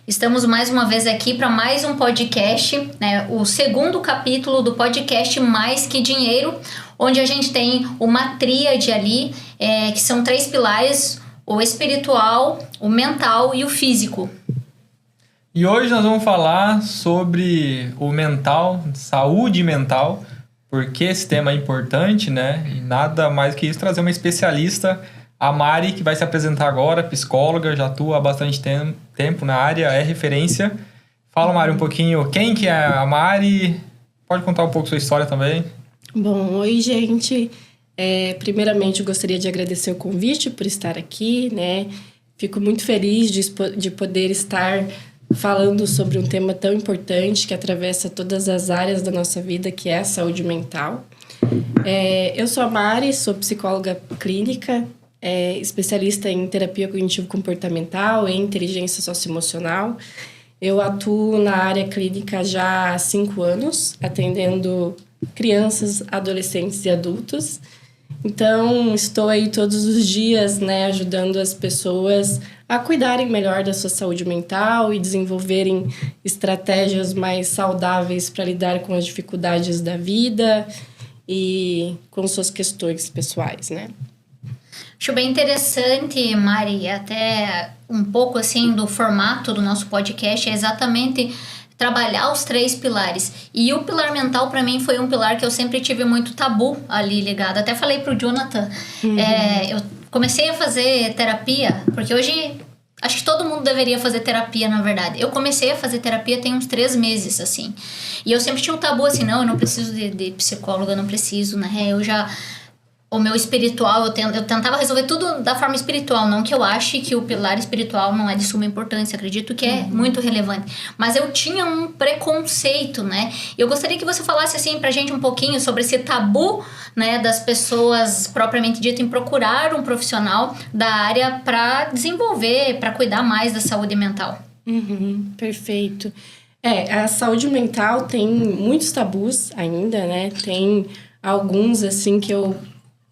Estamos mais uma vez aqui para mais um podcast, né? O segundo capítulo do podcast Mais Que Dinheiro, onde a gente tem uma tríade ali, que são 3 pilares: o espiritual, o mental e o físico. E hoje nós vamos falar sobre o mental, saúde mental, porque esse tema é importante, né? E nada mais que isso, trazer uma especialista, a Mari, que vai se apresentar agora, psicóloga, já atua há bastante tempo na área, é referência. Fala, Mari, um pouquinho quem que é a Mari, pode contar um pouco sua história também? Bom, oi, gente. Primeiramente, eu gostaria de agradecer o convite por estar aqui, né? Fico muito feliz de poder estar falando sobre um tema tão importante que atravessa todas as áreas da nossa vida, que é a saúde mental. Eu sou a Mari, sou psicóloga clínica, especialista em terapia cognitivo-comportamental e inteligência socioemocional. Eu atuo na área clínica já há 5 anos, atendendo crianças, adolescentes e adultos. Então, estou aí todos os dias, né, ajudando as pessoas a cuidarem melhor da sua saúde mental e desenvolverem estratégias mais saudáveis para lidar com as dificuldades da vida e com suas questões pessoais, né? Acho bem interessante, Mari, até um pouco assim do formato do nosso podcast, é exatamente trabalhar os 3 pilares. E o pilar mental, para mim, foi um pilar que eu sempre tive muito tabu ali ligado. Até falei pro Jonathan, eu comecei a fazer terapia, porque hoje acho que todo mundo deveria fazer terapia, na verdade. Eu comecei a fazer terapia tem uns 3 meses, assim. E eu sempre tinha um tabu, assim, não, eu não preciso de psicóloga, eu não preciso, né? O meu espiritual, eu tentava resolver tudo da forma espiritual. Não que eu ache que o pilar espiritual não é de suma importância. Acredito que é muito relevante. Mas eu tinha um preconceito, né? Eu gostaria que você falasse, assim, pra gente um pouquinho sobre esse tabu, né? Das pessoas, propriamente dito, em procurar um profissional da área para desenvolver, para cuidar mais da saúde mental. Perfeito. A saúde mental tem muitos tabus ainda, né? Tem alguns, assim, que eu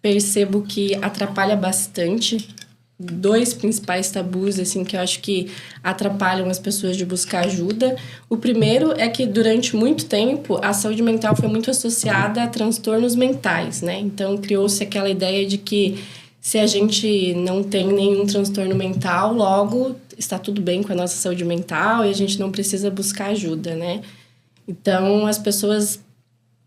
percebo que atrapalha bastante. 2 principais tabus, assim, que eu acho que atrapalham as pessoas de buscar ajuda. O primeiro é que, durante muito tempo, a saúde mental foi muito associada a transtornos mentais, né? Então, criou-se aquela ideia de que se a gente não tem nenhum transtorno mental, logo está tudo bem com a nossa saúde mental e a gente não precisa buscar ajuda, né? Então, as pessoas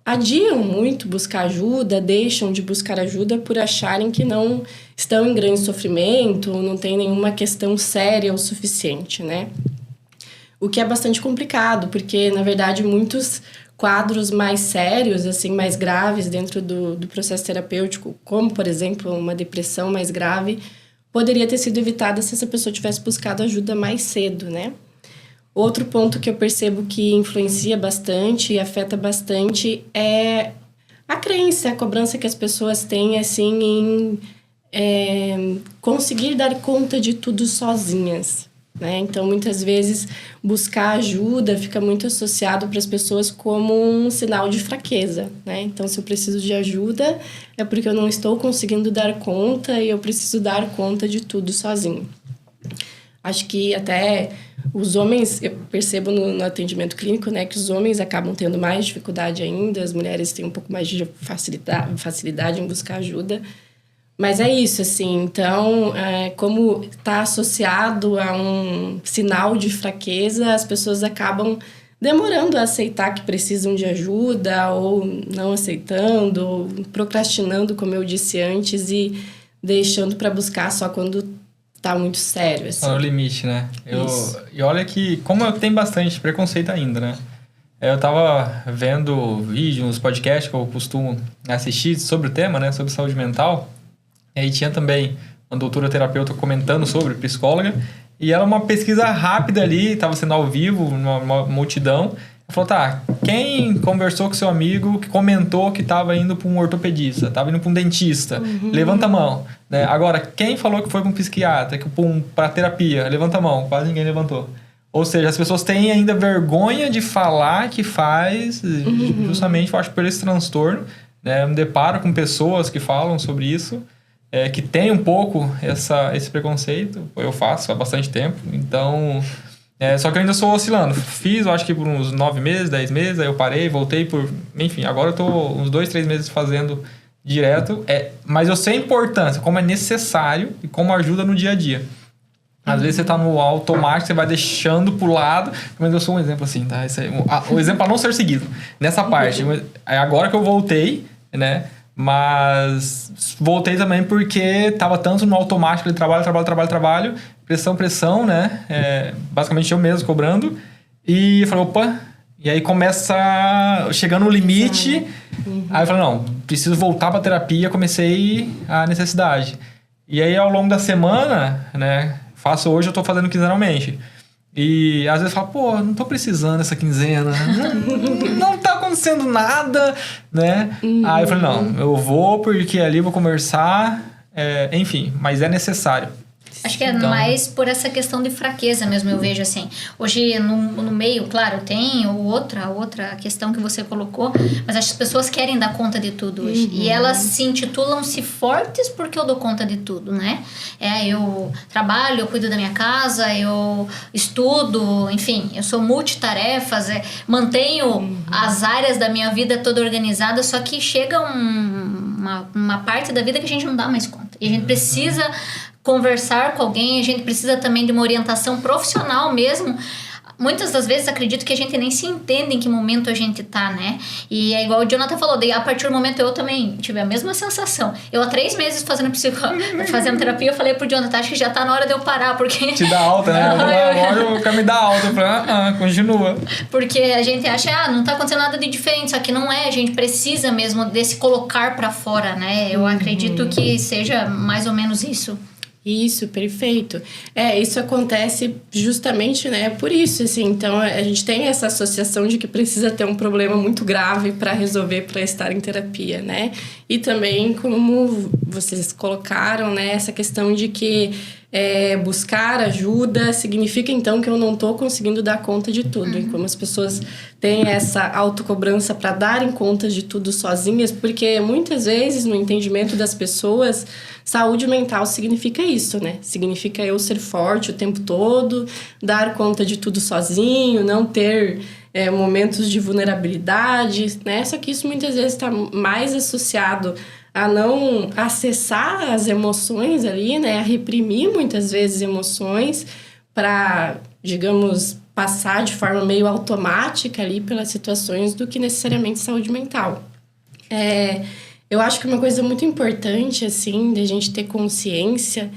adiam muito buscar ajuda, deixam de buscar ajuda por acharem que não estão em grande sofrimento, não tem nenhuma questão séria o suficiente, né? O que é bastante complicado, porque, na verdade, muitos quadros mais sérios, assim, mais graves dentro do processo terapêutico, como, por exemplo, uma depressão mais grave, poderia ter sido evitada se essa pessoa tivesse buscado ajuda mais cedo, né? Outro ponto que eu percebo que influencia bastante e afeta bastante é a crença, a cobrança que as pessoas têm, assim, em conseguir dar conta de tudo sozinhas, né? Então, muitas vezes, buscar ajuda fica muito associado para as pessoas como um sinal de fraqueza, né? Então, se eu preciso de ajuda, é porque eu não estou conseguindo dar conta e eu preciso dar conta de tudo sozinho. Acho que até os homens, eu percebo no atendimento clínico, né, que os homens acabam tendo mais dificuldade ainda, as mulheres têm um pouco mais de facilidade em buscar ajuda. Mas é isso, assim, então, como está associado a um sinal de fraqueza, as pessoas acabam demorando a aceitar que precisam de ajuda, ou não aceitando, ou procrastinando, como eu disse antes, e deixando para buscar só quando tá muito sério, assim. No limite, né? E olha que, como eu tenho bastante preconceito ainda, né? Eu tava vendo vídeos, uns podcasts que eu costumo assistir sobre o tema, né? Sobre saúde mental. E aí tinha também uma doutora terapeuta comentando sobre psicóloga. E ela, uma pesquisa rápida ali, tava sendo ao vivo, numa multidão. Falou, tá, quem conversou com seu amigo que comentou que estava indo para um ortopedista, estava indo para um dentista? Levanta a mão. Né? Agora, quem falou que foi para um psiquiatra, para terapia? Levanta a mão. Quase ninguém levantou. Ou seja, as pessoas têm ainda vergonha de falar que faz, justamente, eu acho, por esse transtorno. Né? Eu me deparo com pessoas que falam sobre isso, que tem um pouco esse preconceito. Eu faço há bastante tempo. Então, Só que eu ainda estou oscilando. Fiz, eu acho que por uns 9 meses, 10 meses, aí eu parei, voltei por... Enfim, agora eu tô uns 2, 3 meses fazendo direto. Mas eu sei a importância, como é necessário e como ajuda no dia a dia. Às vezes você tá no automático, você vai deixando pro lado. Mas eu sou um exemplo assim, tá? Esse aí, o exemplo a não ser seguido. Nessa parte. Agora que eu voltei, né? Mas voltei também porque tava tanto no automático de trabalho. Pressão, né? Basicamente eu mesmo cobrando. E eu falei, opa... E aí começa chegando no limite. Aí eu falei, não, preciso voltar pra terapia. Comecei a necessidade. E aí ao longo da semana, né? Faço hoje, eu tô fazendo quinzenalmente. E às vezes eu falo, pô, não tô precisando dessa quinzena. Não tá acontecendo nada, né? Aí eu falei, não, eu vou porque ali eu vou conversar. Enfim, mas é necessário. Acho que é mais por essa questão de fraqueza mesmo, eu vejo assim. Hoje, no meio, claro, tem outra questão que você colocou, mas as pessoas querem dar conta de tudo hoje. E elas se intitulam-se fortes porque eu dou conta de tudo, né? Eu trabalho, eu cuido da minha casa, eu estudo, enfim, eu sou multitarefas, mantenho as áreas da minha vida toda organizada, só que chega uma parte da vida que a gente não dá mais conta. E a gente precisa conversar com alguém, a gente precisa também de uma orientação profissional mesmo. Muitas das vezes acredito que a gente nem se entende em que momento a gente tá, né? E é igual o Jonathan falou, daí a partir do momento eu também tive a mesma sensação. Eu há 3 meses fazendo terapia, eu falei pro Jonathan, acho que já tá na hora de eu parar, porque... Te dá alta, né? Agora eu quero me dar alta. Eu falei, continua. Porque a gente acha, não tá acontecendo nada de diferente, só que não é, a gente precisa mesmo desse colocar pra fora, né? Eu acredito que seja mais ou menos isso. Isso, perfeito. Isso acontece justamente, né, por isso, assim, então a gente tem essa associação de que precisa ter um problema muito grave para resolver, para estar em terapia, né? E também, como vocês colocaram, né, essa questão de que buscar ajuda significa, então, que eu não estou conseguindo dar conta de tudo. E como as pessoas têm essa autocobrança para darem conta de tudo sozinhas, porque muitas vezes, no entendimento das pessoas, saúde mental significa isso, né? Significa eu ser forte o tempo todo, dar conta de tudo sozinho, não ter momentos de vulnerabilidade, né? Só que isso muitas vezes está mais associado a não acessar as emoções ali, né? A reprimir muitas vezes emoções para, digamos, passar de forma meio automática ali pelas situações do que necessariamente saúde mental. Eu acho que uma coisa muito importante, assim, de a gente ter consciência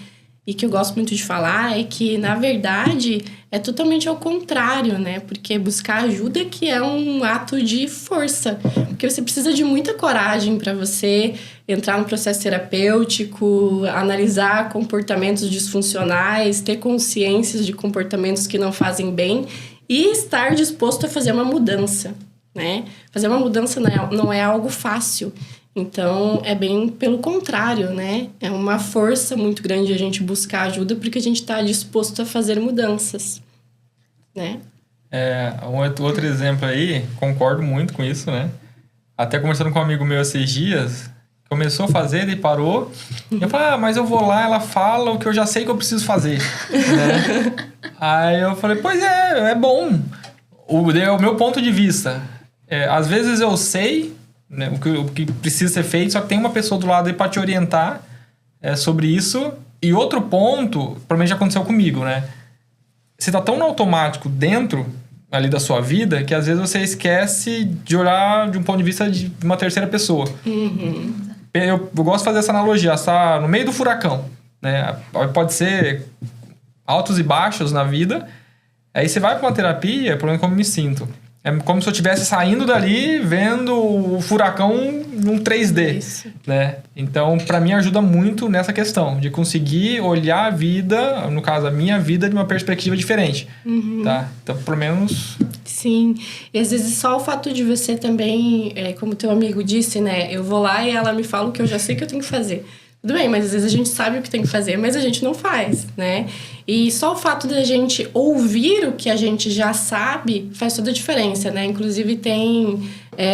e que eu gosto muito de falar é que, na verdade, é totalmente ao contrário, né? Porque buscar ajuda que é um ato de força. Porque você precisa de muita coragem para você entrar no processo terapêutico, analisar comportamentos disfuncionais, ter consciências de comportamentos que não fazem bem e estar disposto a fazer uma mudança, né? Fazer uma mudança não é algo fácil. Então, é bem pelo contrário, né? É uma força muito grande a gente buscar ajuda porque a gente está disposto a fazer mudanças, né? Outro exemplo aí, concordo muito com isso, né? Até conversando com um amigo meu esses dias, começou a fazer e parou. Eu falei, mas eu vou lá, ela fala o que eu já sei que eu preciso fazer, né? Aí eu falei, pois é bom. O meu ponto de vista, às vezes eu sei... né, o que precisa ser feito, só que tem uma pessoa do lado aí para te orientar sobre isso. E outro ponto, provavelmente já aconteceu comigo, né? Você tá tão no automático dentro ali da sua vida que às vezes você esquece de olhar de um ponto de vista de uma terceira pessoa. Eu gosto de fazer essa analogia, está no meio do furacão, né? Pode ser altos e baixos na vida. Aí você vai para uma terapia, pelo menos como eu me sinto. É como se eu estivesse saindo dali, vendo o furacão num 3D, Isso. né? Então, para mim, ajuda muito nessa questão de conseguir olhar a vida, no caso, a minha vida, de uma perspectiva diferente, tá? Então, pelo menos... Sim, e às vezes só o fato de você também, como teu amigo disse, né? Eu vou lá e ela me fala o que eu já sei que eu tenho que fazer. Tudo bem, mas às vezes a gente sabe o que tem que fazer, mas a gente não faz, né? E só o fato da gente ouvir o que a gente já sabe faz toda a diferença, né? Inclusive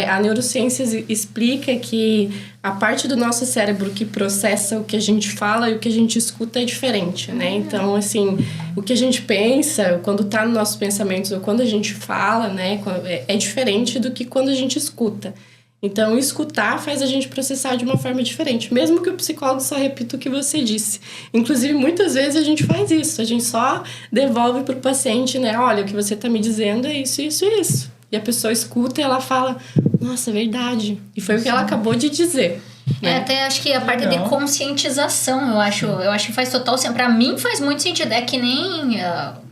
a neurociência explica que a parte do nosso cérebro que processa o que a gente fala e o que a gente escuta é diferente, né? Então, assim, o que a gente pensa, quando tá nos nossos pensamentos ou quando a gente fala, né? É diferente do que quando a gente escuta. Então, escutar faz a gente processar de uma forma diferente, mesmo que o psicólogo só repita o que você disse. Inclusive, muitas vezes a gente faz isso, a gente só devolve para o paciente, né? Olha, o que você está me dizendo é isso, isso e isso. E a pessoa escuta e ela fala, nossa, é verdade. E foi o que ela acabou de dizer. Né? Até acho que a parte de conscientização, eu acho que faz total sentido. Pra mim faz muito sentido. É que nem,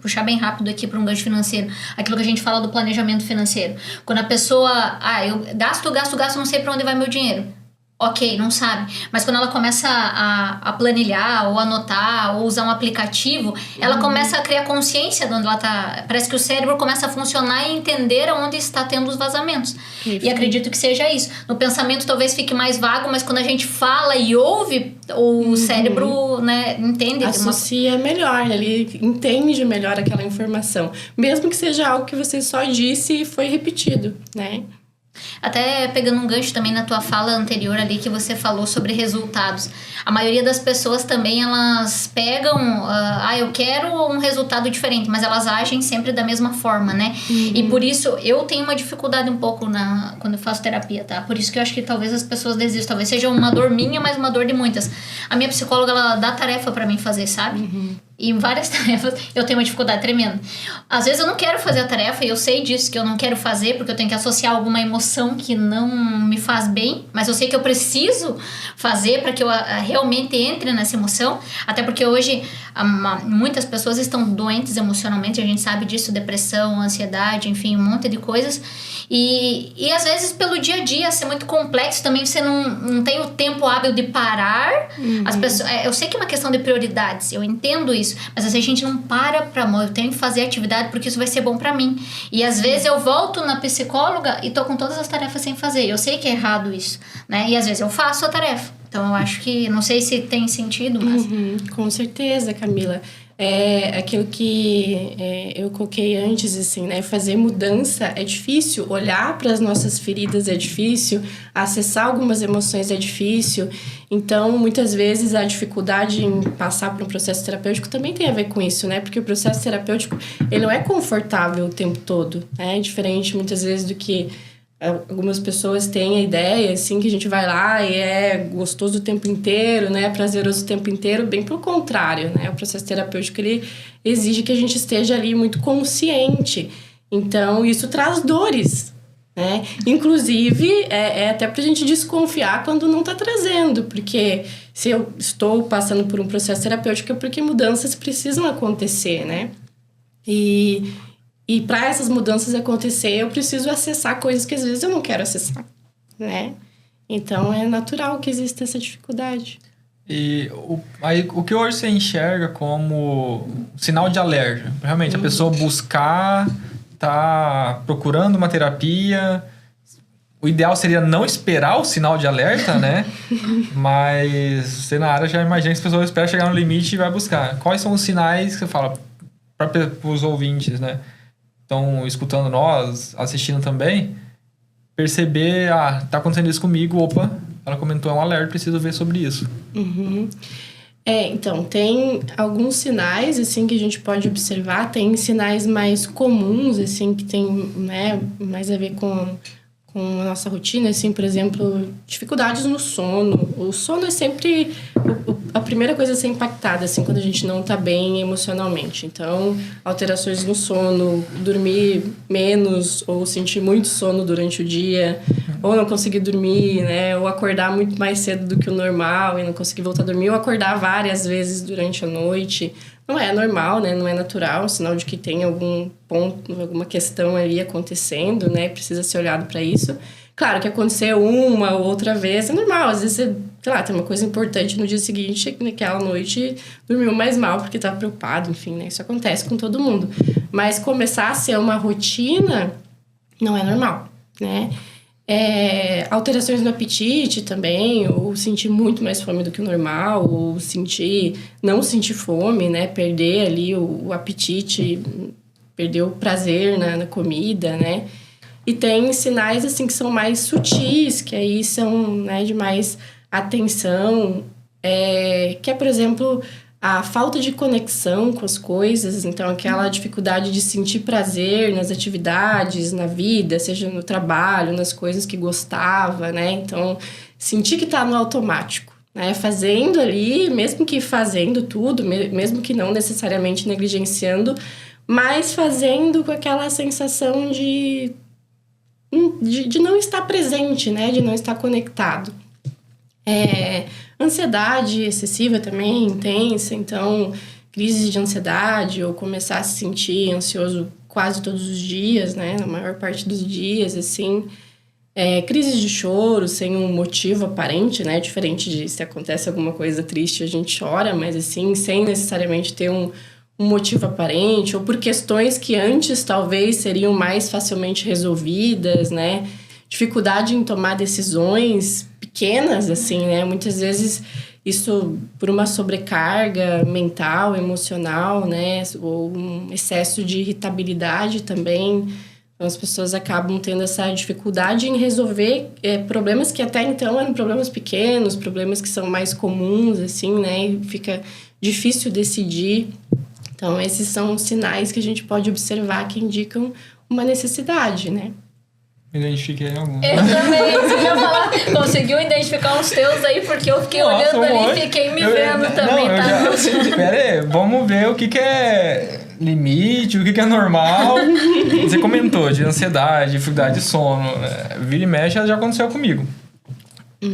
puxar bem rápido aqui para um gancho financeiro, aquilo que a gente fala do planejamento financeiro. Quando a pessoa, eu gasto, não sei para onde vai meu dinheiro. Ok, não sabe. Mas quando ela começa a planilhar, ou anotar, ou usar um aplicativo, ela começa a criar consciência de onde ela tá. Parece que o cérebro começa a funcionar e entender onde está tendo os vazamentos. E acredito que seja isso. No pensamento talvez fique mais vago, mas quando a gente fala e ouve, o cérebro, né, entende. Associa melhor, ele entende melhor aquela informação. Mesmo que seja algo que você só disse e foi repetido, né? Até pegando um gancho também na tua fala anterior ali que você falou sobre resultados. A maioria das pessoas também, elas pegam, eu quero um resultado diferente, mas elas agem sempre da mesma forma, né? E por isso eu tenho uma dificuldade um pouco quando eu faço terapia, tá? Por isso que eu acho que talvez as pessoas desistam. Talvez seja uma dor minha, mas uma dor de muitas. A minha psicóloga, ela dá tarefa pra mim fazer, sabe? E em várias tarefas eu tenho uma dificuldade tremenda. Às vezes eu não quero fazer a tarefa e eu sei disso, que eu não quero fazer porque eu tenho que associar alguma emoção que não me faz bem, mas eu sei que eu preciso fazer para que eu realmente entre nessa emoção. Até porque hoje muitas pessoas estão doentes emocionalmente, a gente sabe disso, depressão, ansiedade, enfim, um monte de coisas. E às vezes pelo dia a dia ser muito complexo, também você não tem o tempo hábil de parar. As pessoas, eu sei que é uma questão de prioridades, eu entendo isso, mas às vezes a gente não para eu tenho que fazer atividade porque isso vai ser bom pra mim. E às vezes eu volto na psicóloga e tô com todas as tarefas sem fazer. Eu sei que é errado isso, né? E às vezes eu faço a tarefa. Então eu acho que, não sei se tem sentido, mas... Com certeza, Camila. É aquilo que eu coloquei antes, assim, né? Fazer mudança é difícil, olhar para as nossas feridas é difícil, acessar algumas emoções é difícil. Então, muitas vezes, a dificuldade em passar por um processo terapêutico também tem a ver com isso, né? Porque o processo terapêutico, ele não é confortável o tempo todo, né? É diferente, muitas vezes, do que... Algumas pessoas têm a ideia, assim, que a gente vai lá e é gostoso o tempo inteiro, né? Prazeroso o tempo inteiro. Bem pelo contrário, né? O processo terapêutico, ele exige que a gente esteja ali muito consciente. Então, isso traz dores, né? Inclusive, é até pra gente desconfiar quando não tá trazendo. Porque se eu estou passando por um processo terapêutico é porque mudanças precisam acontecer, né? E para essas mudanças acontecer, eu preciso acessar coisas que às vezes eu não quero acessar, né? Então, é natural que exista essa dificuldade. E o que hoje você enxerga como sinal de alerta? Realmente, a pessoa buscar, tá procurando uma terapia. O ideal seria não esperar o sinal de alerta, né? Mas você na área já imagina que as pessoas esperam chegar no limite e vai buscar. Quais são os sinais que você fala para os ouvintes, né? Estão escutando nós, assistindo também, perceber, tá acontecendo isso comigo, ela comentou, é um alerta, preciso ver sobre isso. Então, tem alguns sinais, assim, que a gente pode observar, tem sinais mais comuns, assim, que tem, né, mais a ver com a nossa rotina, assim, por exemplo, dificuldades no sono. O sono é sempre a primeira coisa a ser impactada, assim, quando a gente não tá bem emocionalmente. Então, alterações no sono, dormir menos ou sentir muito sono durante o dia, ou não conseguir dormir, né? Ou acordar muito mais cedo do que o normal e não conseguir voltar a dormir, ou acordar várias vezes durante a noite. Não é normal, né? Não é natural, sinal de que tem algum ponto, alguma questão ali acontecendo, né? Precisa ser olhado para isso. Claro que acontecer uma ou outra vez é normal. Às vezes você, sei lá, tem uma coisa importante no dia seguinte, naquela noite dormiu mais mal porque estava preocupado, enfim, né? Isso acontece com todo mundo. Mas começar a ser uma rotina não é normal, né? Alterações no apetite também, ou sentir muito mais fome do que o normal, ou não sentir fome, né? Perder ali o apetite, perder o prazer na comida, né? E tem sinais, assim, que são mais sutis, que aí são, né, de mais atenção, que é, por exemplo, a falta de conexão com as coisas, então aquela dificuldade de sentir prazer nas atividades, na vida, seja no trabalho, nas coisas que gostava, né? Então, sentir que tá no automático, né? Fazendo ali, mesmo que fazendo tudo, mesmo que não necessariamente negligenciando, mas fazendo com aquela sensação de não estar presente, né? De não estar conectado. Ansiedade excessiva também, intensa, então crise de ansiedade ou começar a se sentir ansioso quase todos os dias, né? Na maior parte dos dias, assim. Crises de choro sem um motivo aparente, né? Diferente de se acontece alguma coisa triste a gente chora, mas assim, sem necessariamente ter um motivo aparente ou por questões que antes talvez seriam mais facilmente resolvidas, né? Dificuldade em tomar decisões pequenas, assim, né? Muitas vezes isso por uma sobrecarga mental, emocional, né? Ou um excesso de irritabilidade também. Então, as pessoas acabam tendo essa dificuldade em resolver problemas que até então eram problemas pequenos, problemas que são mais comuns, assim, né? E fica difícil decidir. Então, esses são sinais que a gente pode observar que indicam uma necessidade, né? Identifiquei algum. Eu também, você já falar, conseguiu identificar uns teus aí, porque eu fiquei olhando ali e fiquei me vendo também, tá? Pera aí, vamos ver o que é limite, o que é normal. Você comentou de ansiedade, dificuldade de sono, vira e mexe, já aconteceu comigo.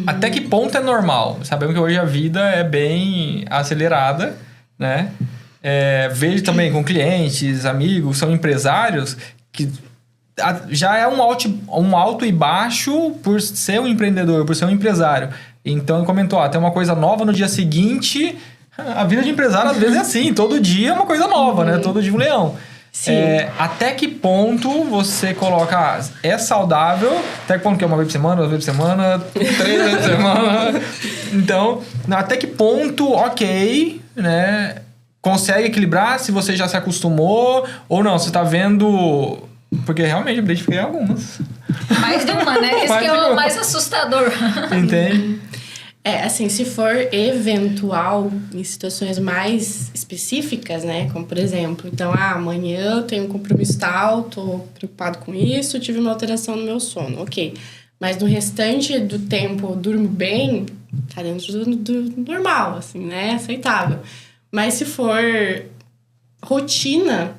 Até que ponto é normal? Sabemos que hoje a vida é bem acelerada, né? Vejo também com clientes, amigos, são empresários que já é um alto e baixo por ser um empreendedor, por ser um empresário. Então, ele comentou, tem uma coisa nova no dia seguinte. A vida de empresário, às vezes, é assim. Todo dia é uma coisa nova, né? Todo dia um leão. Até que ponto você coloca... é saudável? Até que ponto que é uma vez por semana, 2 vezes por semana, 3 vezes por semana? Então, até que ponto, ok, né? Consegue equilibrar se você já se acostumou ou não? Você tá vendo... Porque realmente eu identifiquei algumas. Mais de uma, né? Esse que é o mais assustador. Entende? Assim, se for eventual, em situações mais específicas, né? Como, por exemplo, então, amanhã eu tenho um compromisso tal, tô preocupado com isso, tive uma alteração no meu sono. Ok. Mas no restante do tempo eu durmo bem, tá dentro do normal, assim, né? Aceitável. Mas se for rotina...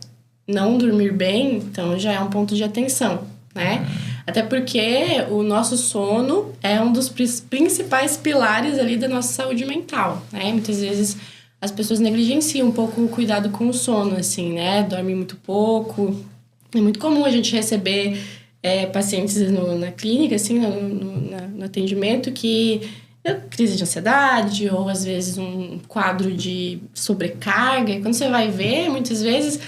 não dormir bem, então já é um ponto de atenção, né? Até porque o nosso sono é um dos principais pilares ali da nossa saúde mental, né? Muitas vezes as pessoas negligenciam um pouco o cuidado com o sono, assim, né? Dormem muito pouco. É muito comum a gente receber pacientes na clínica, assim, no atendimento, que crise de ansiedade ou às vezes um quadro de sobrecarga. E quando você vai ver, muitas vezes...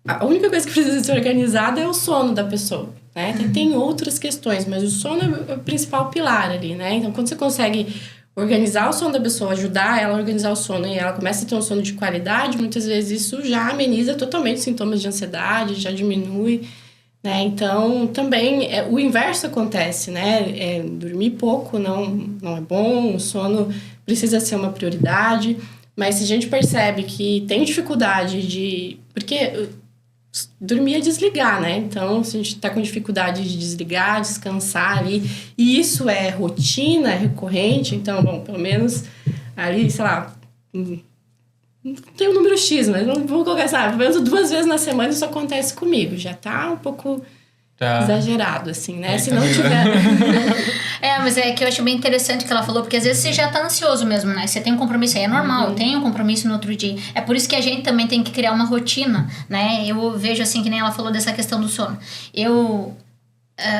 a única coisa que precisa ser organizada é o sono da pessoa, né? Tem outras questões, mas o sono é o principal pilar ali, né? Então, quando você consegue organizar o sono da pessoa, ajudar ela a organizar o sono e ela começa a ter um sono de qualidade, muitas vezes isso já ameniza totalmente os sintomas de ansiedade, já diminui, né? Então, também o inverso acontece, né? Dormir pouco não é bom, o sono precisa ser uma prioridade, mas se a gente percebe que tem dificuldade de... porque... dormir é desligar, né? Então, se a gente tá com dificuldade de desligar, descansar ali, e isso é rotina, é recorrente, então, bom, pelo menos ali, sei lá, não tem um número X, mas não vou colocar, sabe, pelo menos 2 vezes na semana isso acontece comigo, já tá um pouco exagerado, assim, né? Se não tiver... mas é que eu acho bem interessante o que ela falou, porque às vezes você já tá ansioso mesmo, né? Você tem um compromisso aí, é normal, eu tenho um compromisso no outro dia. É por isso que a gente também tem que criar uma rotina, né? Eu vejo assim, que nem ela falou dessa questão do sono. Eu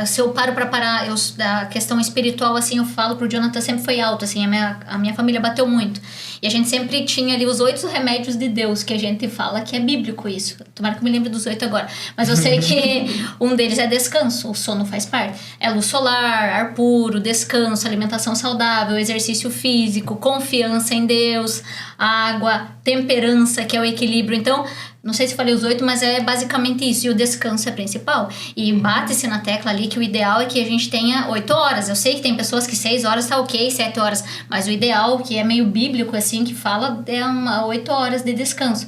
se eu paro pra parar, da questão espiritual, assim, eu falo pro Jonathan, sempre foi alto, assim, a minha família bateu muito. E a gente sempre tinha ali os 8 remédios de Deus, que a gente fala que é bíblico isso. Tomara que eu me lembre dos 8 agora. Mas eu sei que um deles é descanso, o sono faz parte. É luz solar, ar puro, descanso, alimentação saudável, exercício físico, confiança em Deus, água, temperança, que é o equilíbrio. Então, não sei se falei os 8, mas é basicamente isso. E o descanso é principal. E bate-se na tecla ali que o ideal é que a gente tenha 8 horas. Eu sei que tem pessoas que 6 horas tá ok, 7 horas. Mas o ideal, que é meio bíblico, assim, que fala, é 8 horas de descanso.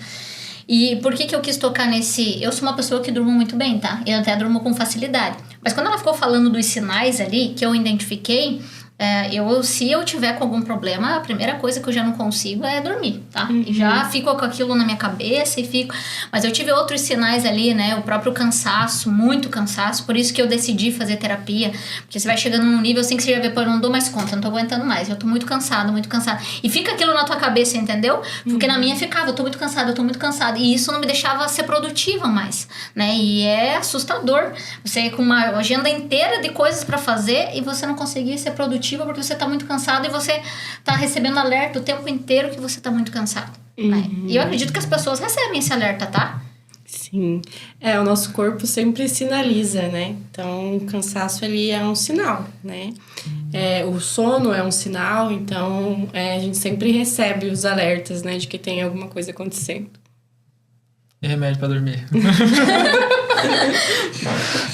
E por que eu quis tocar nesse... Eu sou uma pessoa que durmo muito bem, tá? Eu até durmo com facilidade. Mas quando ela ficou falando dos sinais ali, que eu identifiquei... se eu tiver com algum problema, a primeira coisa que eu já não consigo é dormir, tá? E já fico com aquilo na minha cabeça e fico... Mas eu tive outros sinais ali, né? O próprio cansaço, muito cansaço. Por isso que eu decidi fazer terapia. Porque você vai chegando num nível assim que você já vê, pô, eu não dou mais conta, não tô aguentando mais. Eu tô muito cansado, muito cansado. E fica aquilo na tua cabeça, entendeu? Porque na minha ficava, eu tô muito cansada, eu tô muito cansada. E isso não me deixava ser produtiva mais, né? E é assustador. Você com uma agenda inteira de coisas pra fazer e você não conseguir ser produtiva porque você tá muito cansado e você tá recebendo alerta o tempo inteiro que você tá muito cansado. Né? E eu acredito que as pessoas recebem esse alerta, tá? Sim. O nosso corpo sempre sinaliza, né? Então, o cansaço ali é um sinal, né? O sono é um sinal, então a gente sempre recebe os alertas, né? De que tem alguma coisa acontecendo. E remédio pra dormir?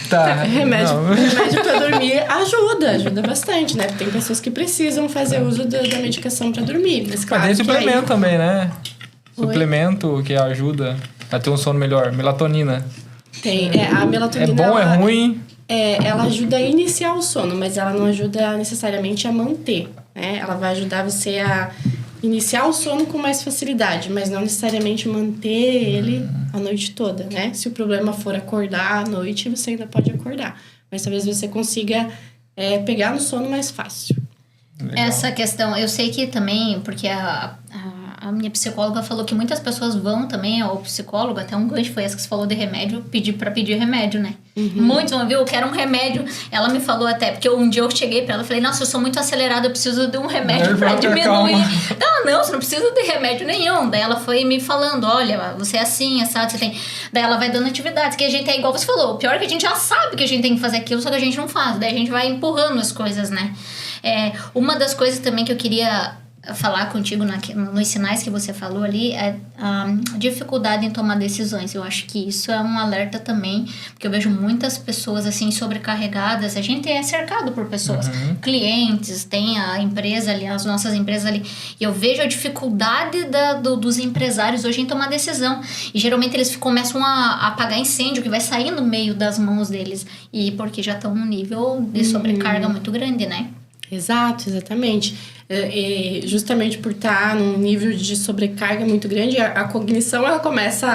Tá. Remédio pra dormir ajuda bastante, né? Tem pessoas que precisam fazer uso da medicação pra dormir. Mas claro, tem suplemento também, né? Suplemento que ajuda a ter um sono melhor. Melatonina. Tem. A melatonina... É bom, é ruim? Ela ajuda a iniciar o sono, mas ela não ajuda necessariamente a manter, né? Ela vai ajudar você a iniciar o sono com mais facilidade, mas não necessariamente manter ele a noite toda, né? Se o problema for acordar à noite, você ainda pode acordar. Mas talvez você consiga pegar no sono mais fácil. Legal. Essa questão, eu sei que também, porque a minha psicóloga falou que muitas pessoas vão também ao psicólogo, até um gancho foi essa que você falou de remédio, pedir remédio, né? Muitos vão, viu? Eu quero um remédio. Ela me falou até, porque um dia eu cheguei pra ela e falei, nossa, eu sou muito acelerada, eu preciso de um remédio pra diminuir. Não, você não precisa de remédio nenhum. Daí ela foi me falando, olha, você é assim, assado, você tem... Daí ela vai dando atividades, que a gente é igual você falou, o pior é que a gente já sabe que a gente tem que fazer aquilo, só que a gente não faz. Daí a gente vai empurrando as coisas, né? Uma das coisas também que eu queria falar contigo nos sinais que você falou ali é a dificuldade em tomar decisões. Eu acho que isso é um alerta também, porque eu vejo muitas pessoas assim sobrecarregadas. A gente é cercado por pessoas, clientes, tem a empresa ali, as nossas empresas ali, e eu vejo a dificuldade dos empresários hoje em tomar decisão, e geralmente eles começam a apagar incêndio que vai sair no meio das mãos deles, e porque já estão num nível de sobrecarga muito grande, né? Exato, exatamente. Justamente por estar num nível de sobrecarga muito grande, a cognição ela começa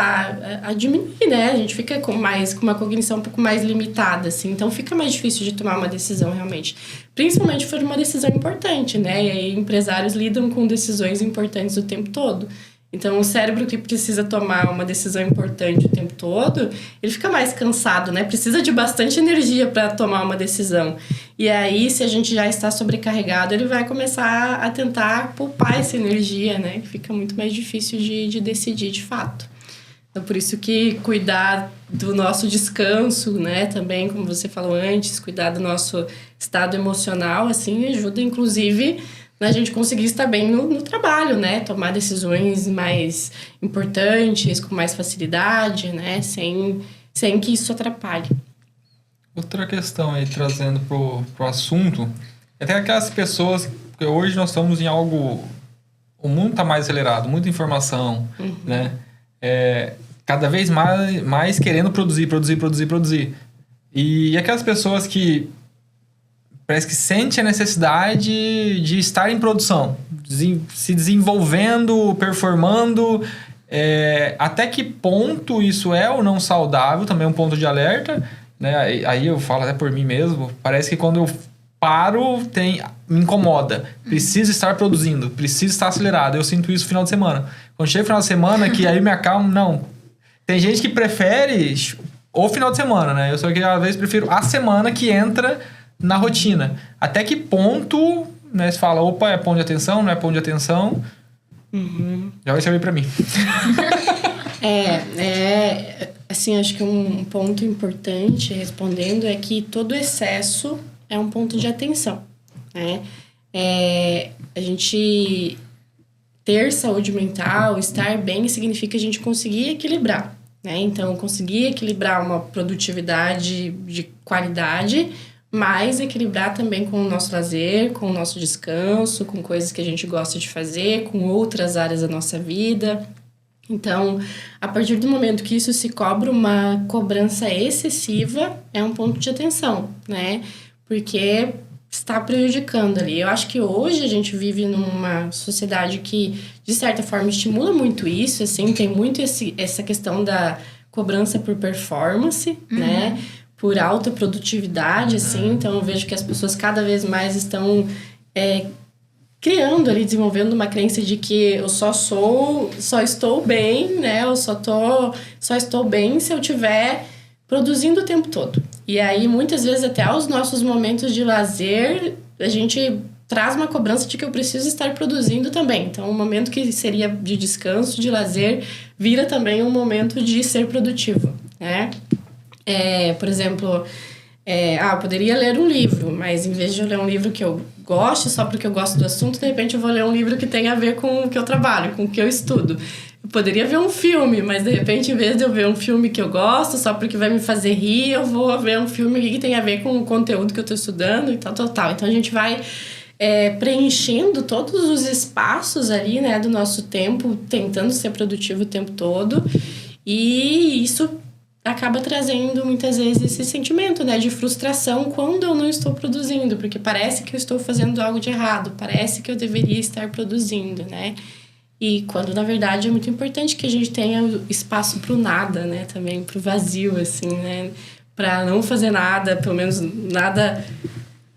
a diminuir, né? A gente fica com uma cognição um pouco mais limitada, assim. Então, fica mais difícil de tomar uma decisão, realmente. Principalmente se for uma decisão importante, né? E aí, empresários lidam com decisões importantes o tempo todo. Então, o cérebro que precisa tomar uma decisão importante o tempo todo, ele fica mais cansado, né? Precisa de bastante energia para tomar uma decisão. E aí, se a gente já está sobrecarregado, ele vai começar a tentar poupar essa energia, né? Fica muito mais difícil de decidir, de fato. Então, por isso que cuidar do nosso descanso, né? Também, como você falou antes, cuidar do nosso estado emocional, assim, ajuda, inclusive... a gente conseguir estar bem no trabalho, né? Tomar decisões mais importantes, com mais facilidade, né? Sem que isso atrapalhe. Outra questão aí, trazendo pro assunto, é até aquelas pessoas... Porque hoje nós estamos em algo... O mundo está mais acelerado, muita informação, né? Cada vez mais querendo produzir. E aquelas pessoas que... parece que sente a necessidade de estar em produção, se desenvolvendo, performando. Até que ponto isso é ou não saudável, também é um ponto de alerta, né? Aí eu falo até por mim mesmo, parece que quando eu paro, me incomoda. Preciso estar produzindo, preciso estar acelerado. Eu sinto isso no final de semana. Quando chega o final de semana, que aí me acalmo, não. Tem gente que prefere o final de semana, né? Eu só que às vezes prefiro a semana que entra na rotina. Até que ponto, né? Você fala, opa, é ponto de atenção, não é ponto de atenção. Já vai servir pra mim. Assim, acho que um ponto importante respondendo é que todo excesso é um ponto de atenção, né? A gente ter saúde mental, estar bem, significa a gente conseguir equilibrar, né? Então, conseguir equilibrar uma produtividade de qualidade, mas equilibrar também com o nosso lazer, com o nosso descanso, com coisas que a gente gosta de fazer, com outras áreas da nossa vida. Então, a partir do momento que isso se cobra uma cobrança excessiva, é um ponto de atenção, né? Porque está prejudicando ali. Eu acho que hoje a gente vive numa sociedade que, de certa forma, estimula muito isso, assim, tem muito essa questão da cobrança por performance, né? Por alta produtividade, assim. Então, eu vejo que as pessoas cada vez mais estão criando ali, desenvolvendo uma crença de que eu só estou bem, né? Eu só estou bem se eu estiver produzindo o tempo todo. E aí, muitas vezes, até aos nossos momentos de lazer, a gente traz uma cobrança de que eu preciso estar produzindo também. Então, um momento que seria de descanso, de lazer, vira também um momento de ser produtivo, né? Por exemplo, eu poderia ler um livro, mas em vez de eu ler um livro que eu gosto, só porque eu gosto do assunto, de repente eu vou ler um livro que tem a ver com o que eu trabalho, com o que eu estudo. Eu poderia ver um filme, mas de repente, em vez de eu ver um filme que eu gosto, só porque vai me fazer rir, eu vou ver um filme que tem a ver com o conteúdo que eu estou estudando e tal. Então, a gente vai preenchendo todos os espaços ali, né, do nosso tempo, tentando ser produtivo o tempo todo. E isso acaba trazendo muitas vezes esse sentimento, né, de frustração quando eu não estou produzindo, porque parece que eu estou fazendo algo de errado, parece que eu deveria estar produzindo, né? E quando, na verdade, é muito importante que a gente tenha espaço pro nada, né, também pro vazio, assim, né, para não fazer nada, pelo menos nada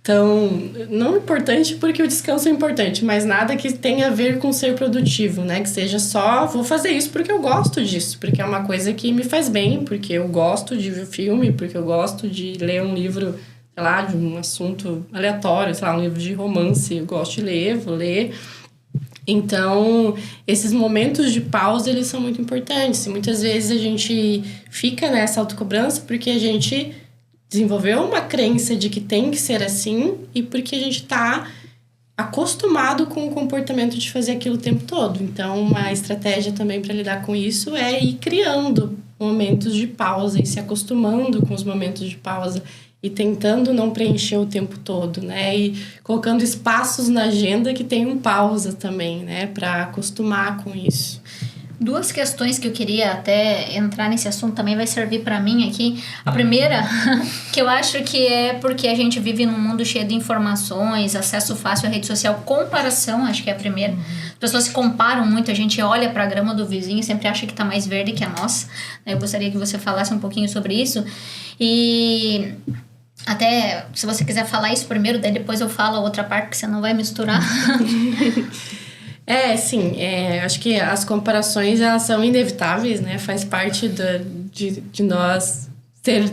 tão... Não importante porque o descanso é importante, mas nada que tenha a ver com ser produtivo, né? Que seja só, vou fazer isso porque eu gosto disso, porque é uma coisa que me faz bem, porque eu gosto de ver filme, porque eu gosto de ler um livro, sei lá, de um assunto aleatório, sei lá, um livro de romance, eu gosto de ler, vou ler. Então, esses momentos de pausa, eles são muito importantes. E muitas vezes a gente fica nessa autocobrança porque a gente desenvolveu uma crença de que tem que ser assim e porque a gente está acostumado com o comportamento de fazer aquilo o tempo todo. Então, uma estratégia também para lidar com isso é ir criando momentos de pausa e se acostumando com os momentos de pausa e tentando não preencher o tempo todo, né? E colocando espaços na agenda que tenham pausa também, né? Para acostumar com isso. Duas questões que eu queria até entrar nesse assunto também vai servir para mim aqui. A primeira, que eu acho que é porque a gente vive num mundo cheio de informações, acesso fácil à rede social, comparação, acho que é a primeira. As pessoas se comparam muito, a gente olha para a grama do vizinho e sempre acha que tá mais verde que a nossa. Eu gostaria que você falasse um pouquinho sobre isso. E até, se você quiser falar isso primeiro, daí depois eu falo a outra parte, que você não vai misturar. Sim, acho que as comparações, elas são inevitáveis, né? Faz parte de nós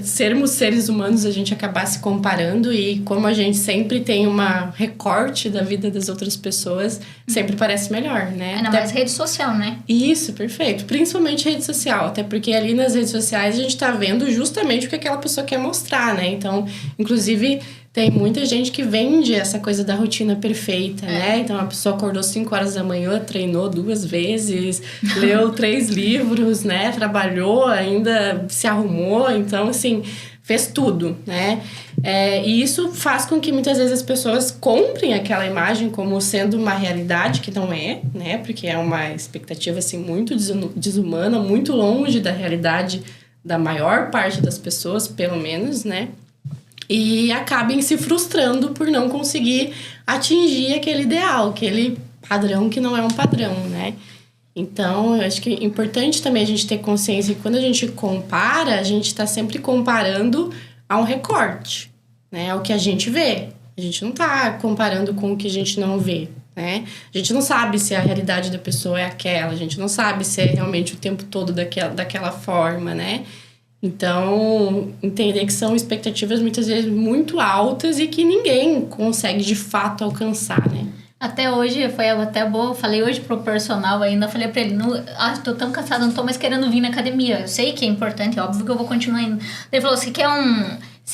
sermos seres humanos, a gente acabar se comparando e como a gente sempre tem uma recorte da vida das outras pessoas, sempre parece melhor, né? Ainda mais rede social, né? Isso, perfeito. Principalmente rede social, até porque ali nas redes sociais a gente tá vendo justamente o que aquela pessoa quer mostrar, né? Então, inclusive... Tem muita gente que vende essa coisa da rotina perfeita, né? Então, a pessoa acordou 5 horas da manhã, treinou 2 vezes, leu 3 livros, né? Trabalhou, ainda se arrumou. Então, assim, fez tudo, né? E isso faz com que muitas vezes as pessoas comprem aquela imagem como sendo uma realidade que não é, né? Porque é uma expectativa, assim, muito desumana, muito longe da realidade da maior parte das pessoas, pelo menos, né? E acabem se frustrando por não conseguir atingir aquele ideal, aquele padrão que não é um padrão, né? Então, eu acho que é importante também a gente ter consciência que quando a gente compara, a gente está sempre comparando a um recorte, né? Ao que a gente vê. A gente não está comparando com o que a gente não vê, né? A gente não sabe se a realidade da pessoa é aquela, a gente não sabe se é realmente o tempo todo daquela forma, né? Então, entender que são expectativas muitas vezes muito altas e que ninguém consegue de fato alcançar, né? Até hoje, foi até boa, eu falei hoje pro personal ainda, falei pra ele, tô tão cansada, não tô mais querendo vir na academia. Eu sei que é importante, é óbvio que eu vou continuar indo. Ele falou, você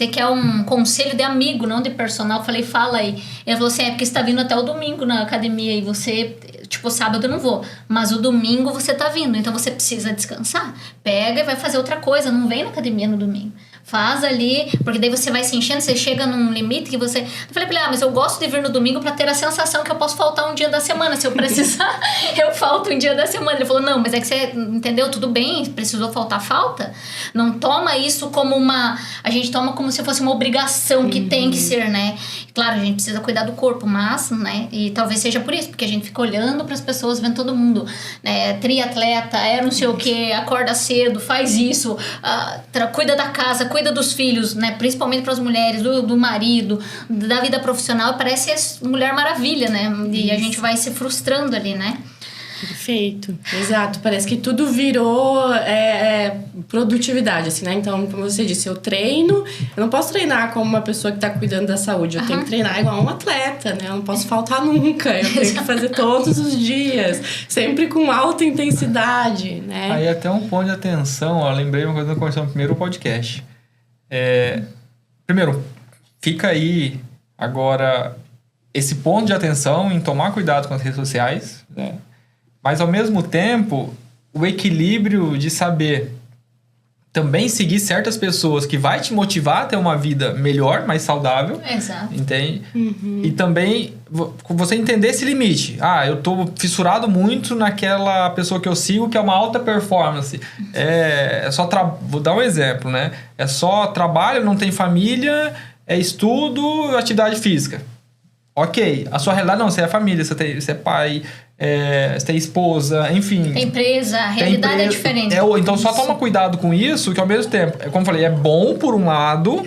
quer um conselho de amigo, não de personal? Eu falei, fala aí. Ele falou assim, é porque você tá vindo até o domingo na academia e você, tipo, sábado eu não vou. Mas o domingo você tá vindo, então você precisa descansar. Pega e vai fazer outra coisa, não vem na academia no domingo. Faz ali, porque daí você vai se enchendo, você chega num limite que você... Eu falei pra ele, mas eu gosto de vir no domingo pra ter a sensação que eu posso faltar um dia da semana. Se eu precisar, eu falto um dia da semana. Ele falou, não, mas é que você, entendeu? Tudo bem, precisou faltar, falta. Não toma isso como uma... A gente toma como se fosse uma obrigação que tem que ser, né? Claro, a gente precisa cuidar do corpo, mas, né? E talvez seja por isso, porque a gente fica olhando pras pessoas, vendo todo mundo, né? Triatleta, não sei o quê, acorda cedo, faz isso, cuida da casa, cuida dos filhos, né? Principalmente para as mulheres, do marido, da vida profissional, parece Mulher Maravilha, né? E a gente vai se frustrando ali, né? Perfeito, exato. Parece que tudo virou produtividade, assim, né? Então, como você disse, eu treino, eu não posso treinar como uma pessoa que está cuidando da saúde, eu tenho que treinar igual um atleta, né? Eu não posso faltar nunca, eu tenho que fazer todos os dias, sempre com alta intensidade, né? Aí até um ponto de atenção, ó, lembrei uma coisa que eu conversei no primeiro podcast. Primeiro, fica aí agora esse ponto de atenção em tomar cuidado com as redes sociais, né? Mas, ao mesmo tempo, o equilíbrio de saber também seguir certas pessoas que vai te motivar a ter uma vida melhor, mais saudável. Exato. Entende? E também você entender esse limite. Eu tô fissurado muito naquela pessoa que eu sigo, que é uma alta performance. Vou dar um exemplo, né? É só trabalho, não tem família, é estudo, atividade física. Ok, a sua realidade não, você é família, você é pai, você tem esposa, enfim. Tem empresa, a realidade é diferente. Então só toma cuidado com isso, que ao mesmo tempo, como eu falei, é bom por um lado,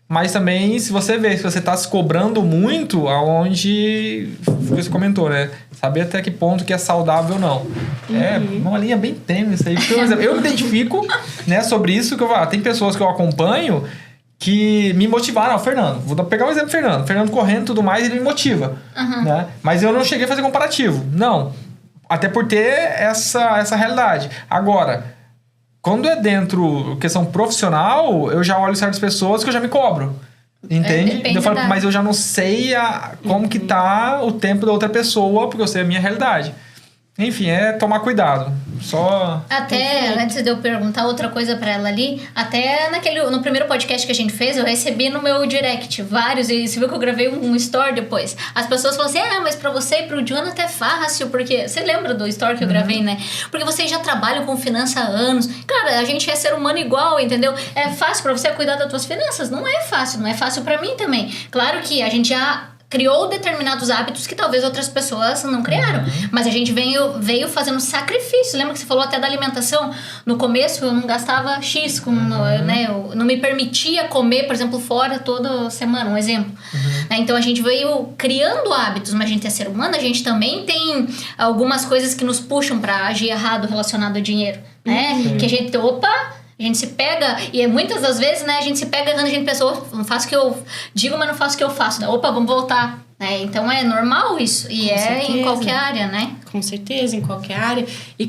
mas também se você vê que você está se cobrando muito, aonde você comentou, né? Saber até que ponto que é saudável ou não. É uma linha bem tênue isso aí. Por exemplo, eu me identifico, né, sobre isso, que tem pessoas que eu acompanho que me motivaram. Fernando, vou pegar um exemplo, Fernando correndo e tudo mais, ele me motiva, né? Mas eu não cheguei a fazer comparativo, não, até por ter essa realidade. Agora, quando é dentro questão profissional, eu já olho certas pessoas que eu já me cobro, entende? Eu falo, mas eu já não sei como que tá o tempo da outra pessoa, porque eu sei a minha realidade. Enfim, tomar cuidado. Só... Até, antes de eu perguntar outra coisa pra ela ali, até no primeiro podcast que a gente fez, eu recebi no meu direct vários, e você viu que eu gravei um story depois. As pessoas falam assim, mas pra você e pro Jonathan é fácil, porque... Você lembra do story que eu gravei, né? Porque vocês já trabalham com finanças há anos. Cara, a gente é ser humano igual, entendeu? É fácil pra você cuidar das tuas finanças? Não é fácil pra mim também. Claro que a gente já criou determinados hábitos que talvez outras pessoas não criaram. Mas a gente veio fazendo sacrifício. Lembra que você falou até da alimentação? No começo eu não gastava X, né? Eu não me permitia comer, por exemplo, fora toda semana, um exemplo. Então a gente veio criando hábitos, mas a gente é ser humano, a gente também tem algumas coisas que nos puxam para agir errado relacionado ao dinheiro, né? Que a gente se pega, e muitas das vezes, né, a gente se pega errando, a gente pensa, não faço o que eu digo, mas não faço o que eu faço, né? Vamos voltar. Então é normal isso, e em qualquer área, né? Com certeza, em qualquer área. E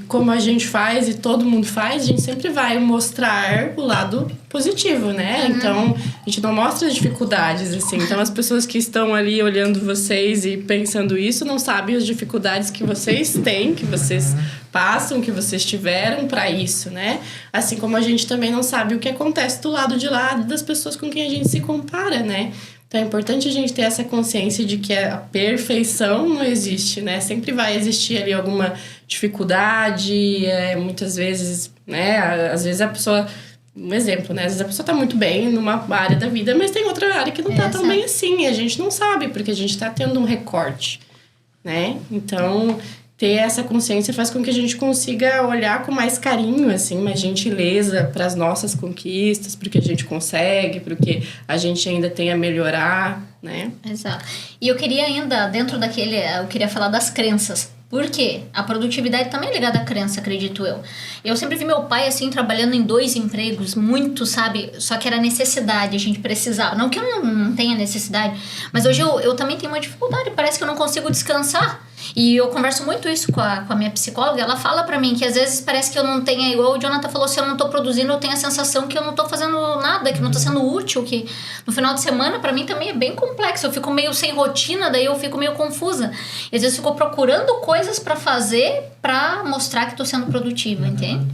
como a gente faz, e todo mundo faz, a gente sempre vai mostrar o lado positivo, né? Então, a gente não mostra as dificuldades, assim. Então, as pessoas que estão ali olhando vocês e pensando isso, não sabem as dificuldades que vocês têm, que vocês passam, que vocês tiveram para isso, né? Assim como a gente também não sabe o que acontece do lado de lá das pessoas com quem a gente se compara, né? Então é importante a gente ter essa consciência de que a perfeição não existe, né? Sempre vai existir ali alguma dificuldade, muitas vezes, né? Às vezes a pessoa... Um exemplo, né? Às vezes a pessoa tá muito bem numa área da vida, mas tem outra área que não tá tão bem assim. E a gente não sabe, porque a gente tá tendo um recorte, né? Então... ter essa consciência faz com que a gente consiga olhar com mais carinho, assim, mais gentileza para as nossas conquistas, porque a gente consegue, porque a gente ainda tem a melhorar, né? Exato. E eu queria ainda, eu queria falar das crenças. Por quê? A produtividade também é ligada à crença, acredito eu. Eu sempre vi meu pai, assim, trabalhando em 2 empregos, muito, sabe? Só que era necessidade, a gente precisava. Não que eu não tenha necessidade, mas hoje eu também tenho uma dificuldade, parece que eu não consigo descansar. E eu converso muito isso com a minha psicóloga, ela fala pra mim que às vezes parece que eu não tenho, igual o Jonathan falou, se eu não tô produzindo, eu tenho a sensação que eu não tô fazendo nada, que não tô sendo útil, que no final de semana pra mim também é bem complexo, eu fico meio sem rotina, daí eu fico meio confusa. E às vezes eu fico procurando coisas pra fazer pra mostrar que tô sendo produtiva, entende?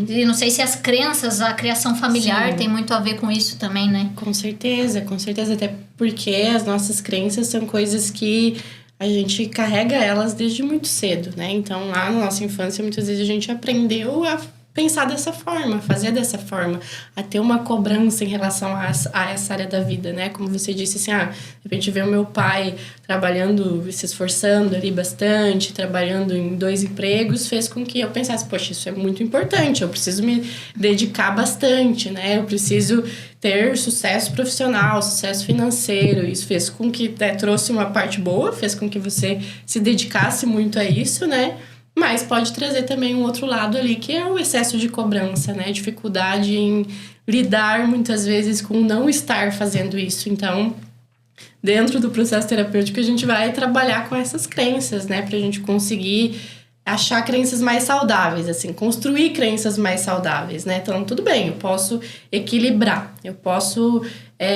E não sei se as crenças, a criação familiar tem muito a ver com isso também, né? Com certeza, até porque as nossas crenças são coisas que a gente carrega elas desde muito cedo, né? Então, lá na nossa infância, muitas vezes a gente aprendeu a pensar dessa forma, fazer dessa forma, a ter uma cobrança em relação a essa área da vida, né? Como você disse, assim, de repente ver o meu pai trabalhando, se esforçando ali bastante, trabalhando em 2 empregos, fez com que eu pensasse, poxa, isso é muito importante, eu preciso me dedicar bastante, né? Eu preciso ter sucesso profissional, sucesso financeiro. Isso fez com que trouxe uma parte boa, fez com que você se dedicasse muito a isso, né? Mas pode trazer também um outro lado ali, que é o excesso de cobrança, né? Dificuldade em lidar, muitas vezes, com não estar fazendo isso. Então, dentro do processo terapêutico, a gente vai trabalhar com essas crenças, né? Pra gente conseguir achar crenças mais saudáveis, assim, construir crenças mais saudáveis, né? Então, tudo bem, eu posso equilibrar, eu posso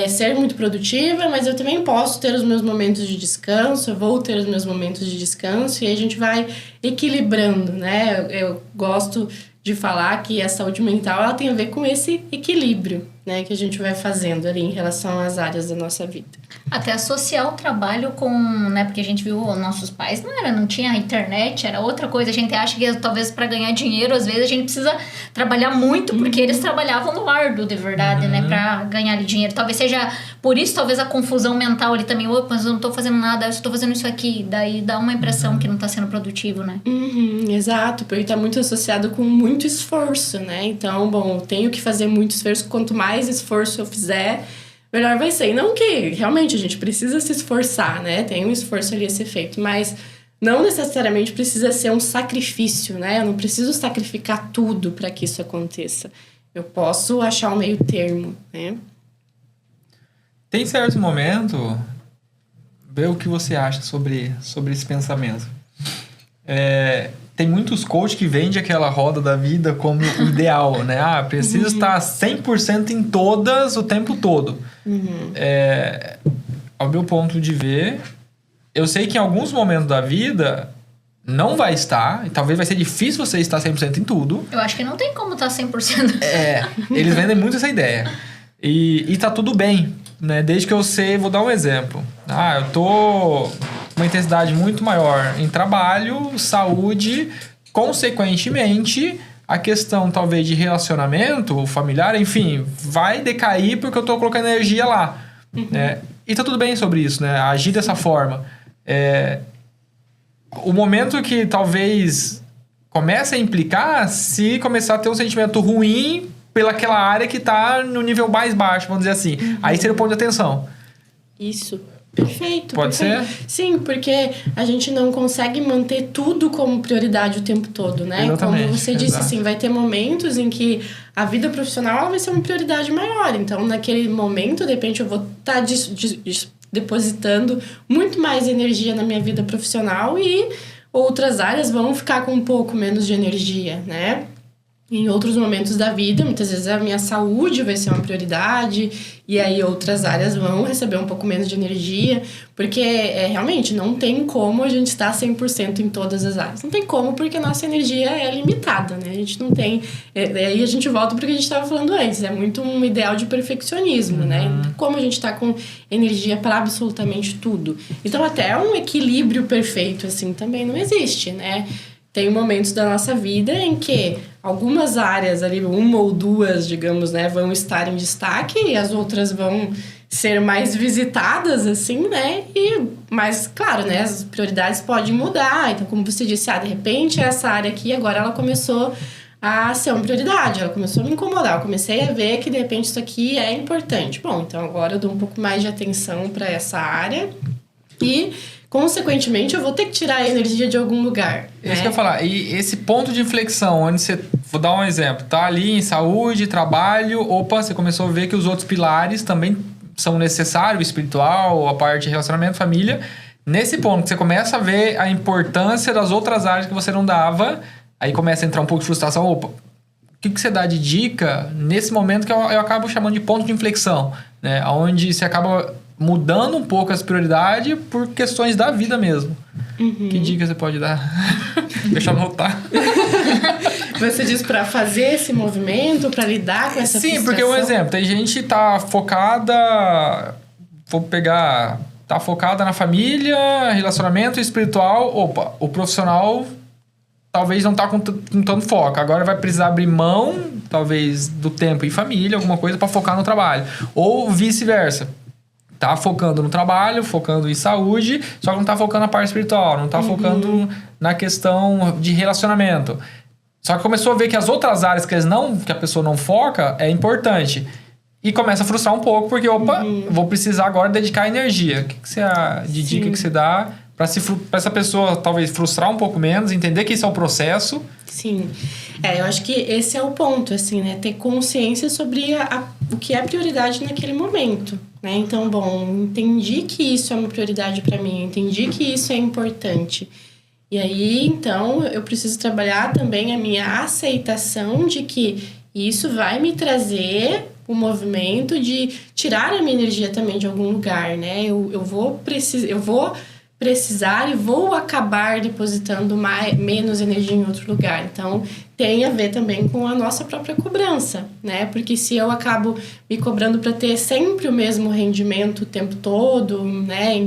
ser muito produtiva, mas eu também posso ter os meus momentos de descanso, eu vou ter os meus momentos de descanso, e aí a gente vai equilibrando, né? Eu gosto de falar que a saúde mental, ela tem a ver com esse equilíbrio, né? Que a gente vai fazendo ali em relação às áreas da nossa vida. Até associar o trabalho com, né, porque a gente viu nossos pais, não tinha internet, era outra coisa, a gente acha que talvez para ganhar dinheiro, às vezes a gente precisa trabalhar muito, porque eles trabalhavam no árduo, de verdade, né, para ganhar dinheiro, talvez seja por isso, talvez a confusão mental ali também, mas eu não tô fazendo nada, eu estou fazendo isso aqui, daí dá uma impressão que não tá sendo produtivo, né. Exato, porque tá muito associado com muito esforço, né, então, bom, eu tenho que fazer muito esforço, quanto mais esforço eu fizer, melhor vai ser. E não que realmente a gente precisa se esforçar, né? Tem um esforço ali a ser feito, mas não necessariamente precisa ser um sacrifício, né? Eu não preciso sacrificar tudo para que isso aconteça. Eu posso achar um meio termo, né? Tem certo momento, vê o que você acha sobre esse pensamento. Tem muitos coaches que vendem aquela roda da vida como o ideal, né? Preciso estar 100% em todas o tempo todo. Ao meu ponto de ver, eu sei que em alguns momentos da vida não vai estar, e talvez vai ser difícil você estar 100% em tudo. Eu acho que não tem como estar 100%. Eles vendem muito essa ideia. E tá tudo bem, né? Desde que eu sei, vou dar um exemplo. Eu tô uma intensidade muito maior em trabalho, saúde, consequentemente, a questão talvez de relacionamento familiar, enfim, vai decair porque eu tô colocando energia lá, né? E tá tudo bem sobre isso, né? Agir dessa forma. O momento que talvez comece a implicar se começar a ter um sentimento ruim pelaquela área que tá no nível mais baixo, vamos dizer assim. Aí seria o ponto de atenção. Isso. Perfeito. Pode ser? Sim, porque a gente não consegue manter tudo como prioridade o tempo todo, né? Exatamente, como você disse, exato. assim, vai ter momentos em que a vida profissional ela vai ser uma prioridade maior. Então, naquele momento, de repente, eu vou estar depositando muito mais energia na minha vida profissional e outras áreas vão ficar com um pouco menos de energia, né? Em outros momentos da vida, muitas vezes a minha saúde vai ser uma prioridade e aí outras áreas vão receber um pouco menos de energia, porque realmente não tem como a gente estar 100% em todas as áreas. Não tem como, porque a nossa energia é limitada, né? A gente não tem... Aí a gente volta para o que a gente estava falando antes, é muito um ideal de perfeccionismo, né? Não tem como a gente estar com energia para absolutamente tudo. Então até um equilíbrio perfeito, assim, também não existe, né? Tem momentos da nossa vida em que algumas áreas ali, uma ou duas, digamos, né, vão estar em destaque e as outras vão ser mais visitadas, assim, né? Mas, claro, né, as prioridades podem mudar. Então, como você disse, de repente, essa área aqui, agora ela começou a ser uma prioridade, ela começou a me incomodar. Eu comecei a ver que, de repente, isso aqui é importante. Bom, então agora eu dou um pouco mais de atenção para essa área e consequentemente, eu vou ter que tirar a energia de algum lugar. É isso que eu ia falar. E esse ponto de inflexão, onde você... Vou dar um exemplo. Tá ali em saúde, trabalho... Opa, você começou a ver que os outros pilares também são necessários. O espiritual, a parte de relacionamento, família. Nesse ponto que você começa a ver a importância das outras áreas que você não dava... Aí começa a entrar um pouco de frustração. Opa, o que você dá de dica nesse momento que eu acabo chamando de ponto de inflexão, né? Onde você acaba mudando um pouco as prioridades por questões da vida mesmo. Que dica você pode dar? Deixa eu anotar. Você diz para fazer esse movimento, para lidar com essa frustração? Sim, porque um exemplo, tem gente que tá focada... Vou pegar... Tá focada na família, relacionamento espiritual. Opa, o profissional... Talvez não tá com tanto foco. Agora vai precisar abrir mão, talvez, do tempo em família, alguma coisa, para focar no trabalho. Ou vice-versa. Tá focando no trabalho, focando em saúde, só que não tá focando na parte espiritual, não tá focando na questão de relacionamento. Só que começou a ver que as outras áreas que a pessoa não foca é importante. E começa a frustrar um pouco, porque, opa, vou precisar agora dedicar energia. O que você de dica que você dá para essa pessoa talvez frustrar um pouco menos, entender que isso é um processo? Sim. Eu acho que esse é o ponto, assim, né? Ter consciência sobre o que é prioridade naquele momento, né? Então, bom, entendi que isso é uma prioridade para mim, entendi que isso é importante. E aí, então, eu preciso trabalhar também a minha aceitação de que isso vai me trazer o movimento de tirar a minha energia também de algum lugar, né? Eu vou precisar e vou acabar depositando menos energia em outro lugar. Então, tem a ver também com a nossa própria cobrança, né? Porque se eu acabo me cobrando para ter sempre o mesmo rendimento o tempo todo, né?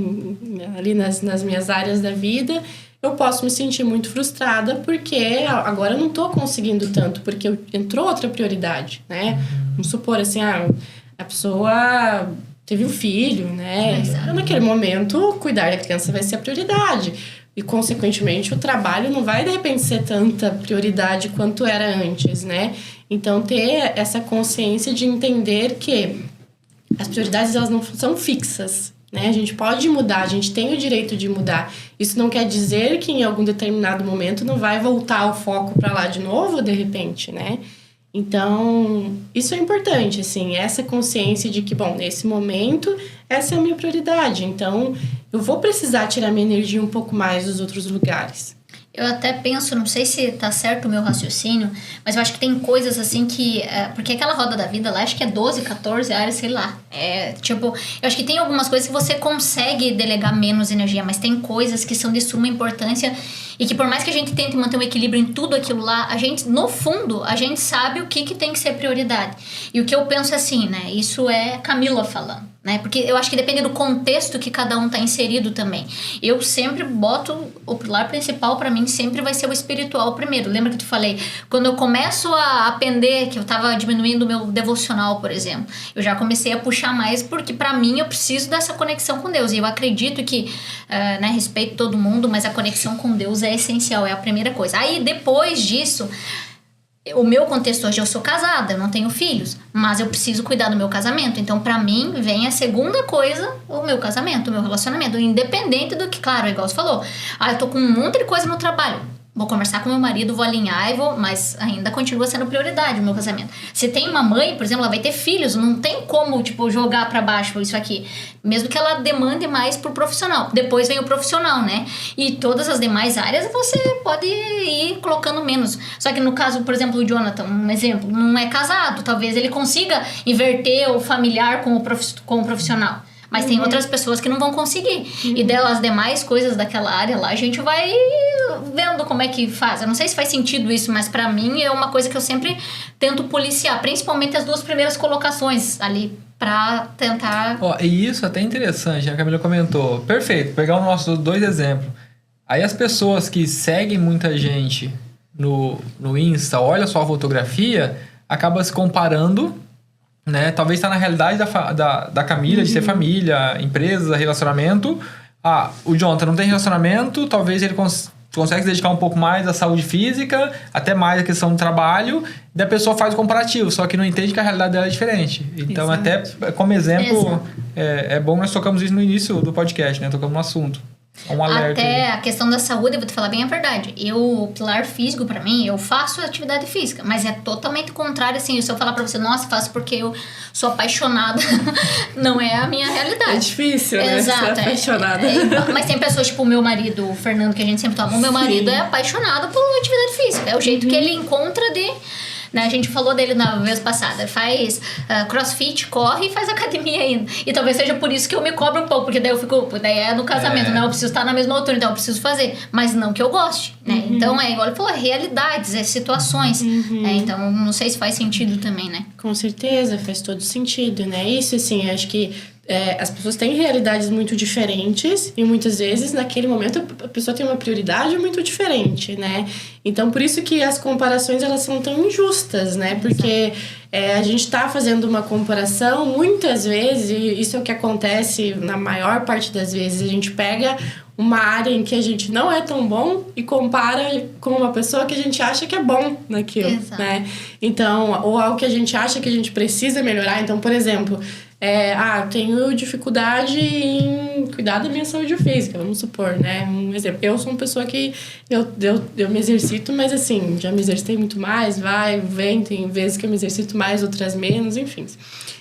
Ali nas minhas áreas da vida, eu posso me sentir muito frustrada porque agora eu não estou conseguindo tanto, porque entrou outra prioridade, né? Vamos supor assim, a pessoa teve um filho, né? Naquele momento, cuidar da criança vai ser a prioridade. E, consequentemente, o trabalho não vai, de repente, ser tanta prioridade quanto era antes, né? Então, ter essa consciência de entender que as prioridades, elas não são fixas, né? A gente pode mudar, a gente tem o direito de mudar. Isso não quer dizer que, em algum determinado momento, não vai voltar o foco para lá de novo, de repente, né? Então, isso é importante, assim, essa consciência de que, bom, nesse momento, essa é a minha prioridade. Então, eu vou precisar tirar minha energia um pouco mais dos outros lugares. Eu até penso, não sei se tá certo o meu raciocínio, mas eu acho que tem coisas assim que... porque aquela roda da vida lá, acho que é 12, 14 áreas, sei lá. Eu acho que tem algumas coisas que você consegue delegar menos energia, mas tem coisas que são de suma importância e que por mais que a gente tente manter um equilíbrio em tudo aquilo lá, a gente, no fundo, a gente sabe o que tem que ser prioridade. E o que eu penso assim, né? Isso é Camila falando, né? Porque eu acho que depende do contexto que cada um tá inserido também. Eu sempre boto o pilar principal para mim sempre vai ser o espiritual primeiro. Lembra que eu te falei? Quando eu começo a aprender, que eu tava diminuindo o meu devocional, por exemplo, eu já comecei a puxar mais porque para mim eu preciso dessa conexão com Deus. E eu acredito que, né, respeito todo mundo, mas a conexão com Deus é essencial, é a primeira coisa. Aí depois disso, o meu contexto hoje, eu sou casada, eu não tenho filhos, mas eu preciso cuidar do meu casamento. Então, pra mim, vem a segunda coisa, o meu casamento, o meu relacionamento. Independente do que, claro, igual você falou. Eu tô com um monte de coisa no trabalho. Vou conversar com meu marido, vou alinhar, mas ainda continua sendo prioridade o meu casamento. Se tem uma mãe, por exemplo, ela vai ter filhos, não tem como, jogar pra baixo isso aqui. Mesmo que ela demande mais pro profissional. Depois vem o profissional, né? E todas as demais áreas você pode ir colocando menos. Só que no caso, por exemplo, o Jonathan, um exemplo, não é casado. Talvez ele consiga inverter o familiar com o profissional. Mas tem outras pessoas que não vão conseguir. E delas demais coisas daquela área lá, a gente vai vendo como é que faz. Eu não sei se faz sentido isso, mas pra mim é uma coisa que eu sempre tento policiar. Principalmente as duas primeiras colocações ali, pra tentar... E isso é até interessante, a Camila comentou. Perfeito, pegar os nossos 2 exemplos. Aí as pessoas que seguem muita gente no Insta, olha só a fotografia, acaba se comparando, né? Talvez está na realidade da Camila, de ter família, empresa, relacionamento. O Jonathan não tem relacionamento, talvez ele consegue se dedicar um pouco mais à saúde física, até mais à questão do trabalho, e a pessoa faz o comparativo, só que não entende que a realidade dela é diferente. Então, até como exemplo, é bom, nós tocamos isso no início do podcast, né? Tocamos no assunto. Um alerta Até aí. a questão da saúde, eu vou te falar bem a verdade. O pilar físico, pra mim, eu faço atividade física, mas é totalmente contrário, assim. Se eu falar pra você, nossa, faço porque eu sou apaixonada, não é a minha realidade. É difícil, né? Exato. Ser apaixonada. Mas tem pessoas, tipo o meu marido, o Fernando, que a gente sempre toma. O meu marido é apaixonado por atividade física. É o jeito que ele encontra de... Né? A gente falou dele na vez passada. Faz crossfit, corre e faz academia ainda. E talvez seja por isso que eu me cobro um pouco. Porque daí eu fico... Daí é no casamento, né? Eu preciso estar na mesma altura, então eu preciso fazer. Mas não que eu goste, né? Então, é igual ele falou, realidades, situações. Então, não sei se faz sentido também, né? Com certeza, faz todo sentido, né? Isso, assim, acho que as pessoas têm realidades muito diferentes e muitas vezes, naquele momento, a pessoa tem uma prioridade muito diferente, né? Então, por isso que as comparações, elas são tão injustas, né? Porque a gente tá fazendo uma comparação, muitas vezes, e isso é o que acontece na maior parte das vezes, a gente pega uma área em que a gente não é tão bom e compara com uma pessoa que a gente acha que é bom naquilo, Exato. né? Então, ou algo que a gente acha que a gente precisa melhorar. Então, por exemplo, tenho dificuldade em cuidar da minha saúde física, vamos supor, né? Um exemplo, eu sou uma pessoa que eu me exercito, mas assim, já me exercitei muito mais, vai, vem, tem vezes que eu me exercito mais, outras menos, enfim.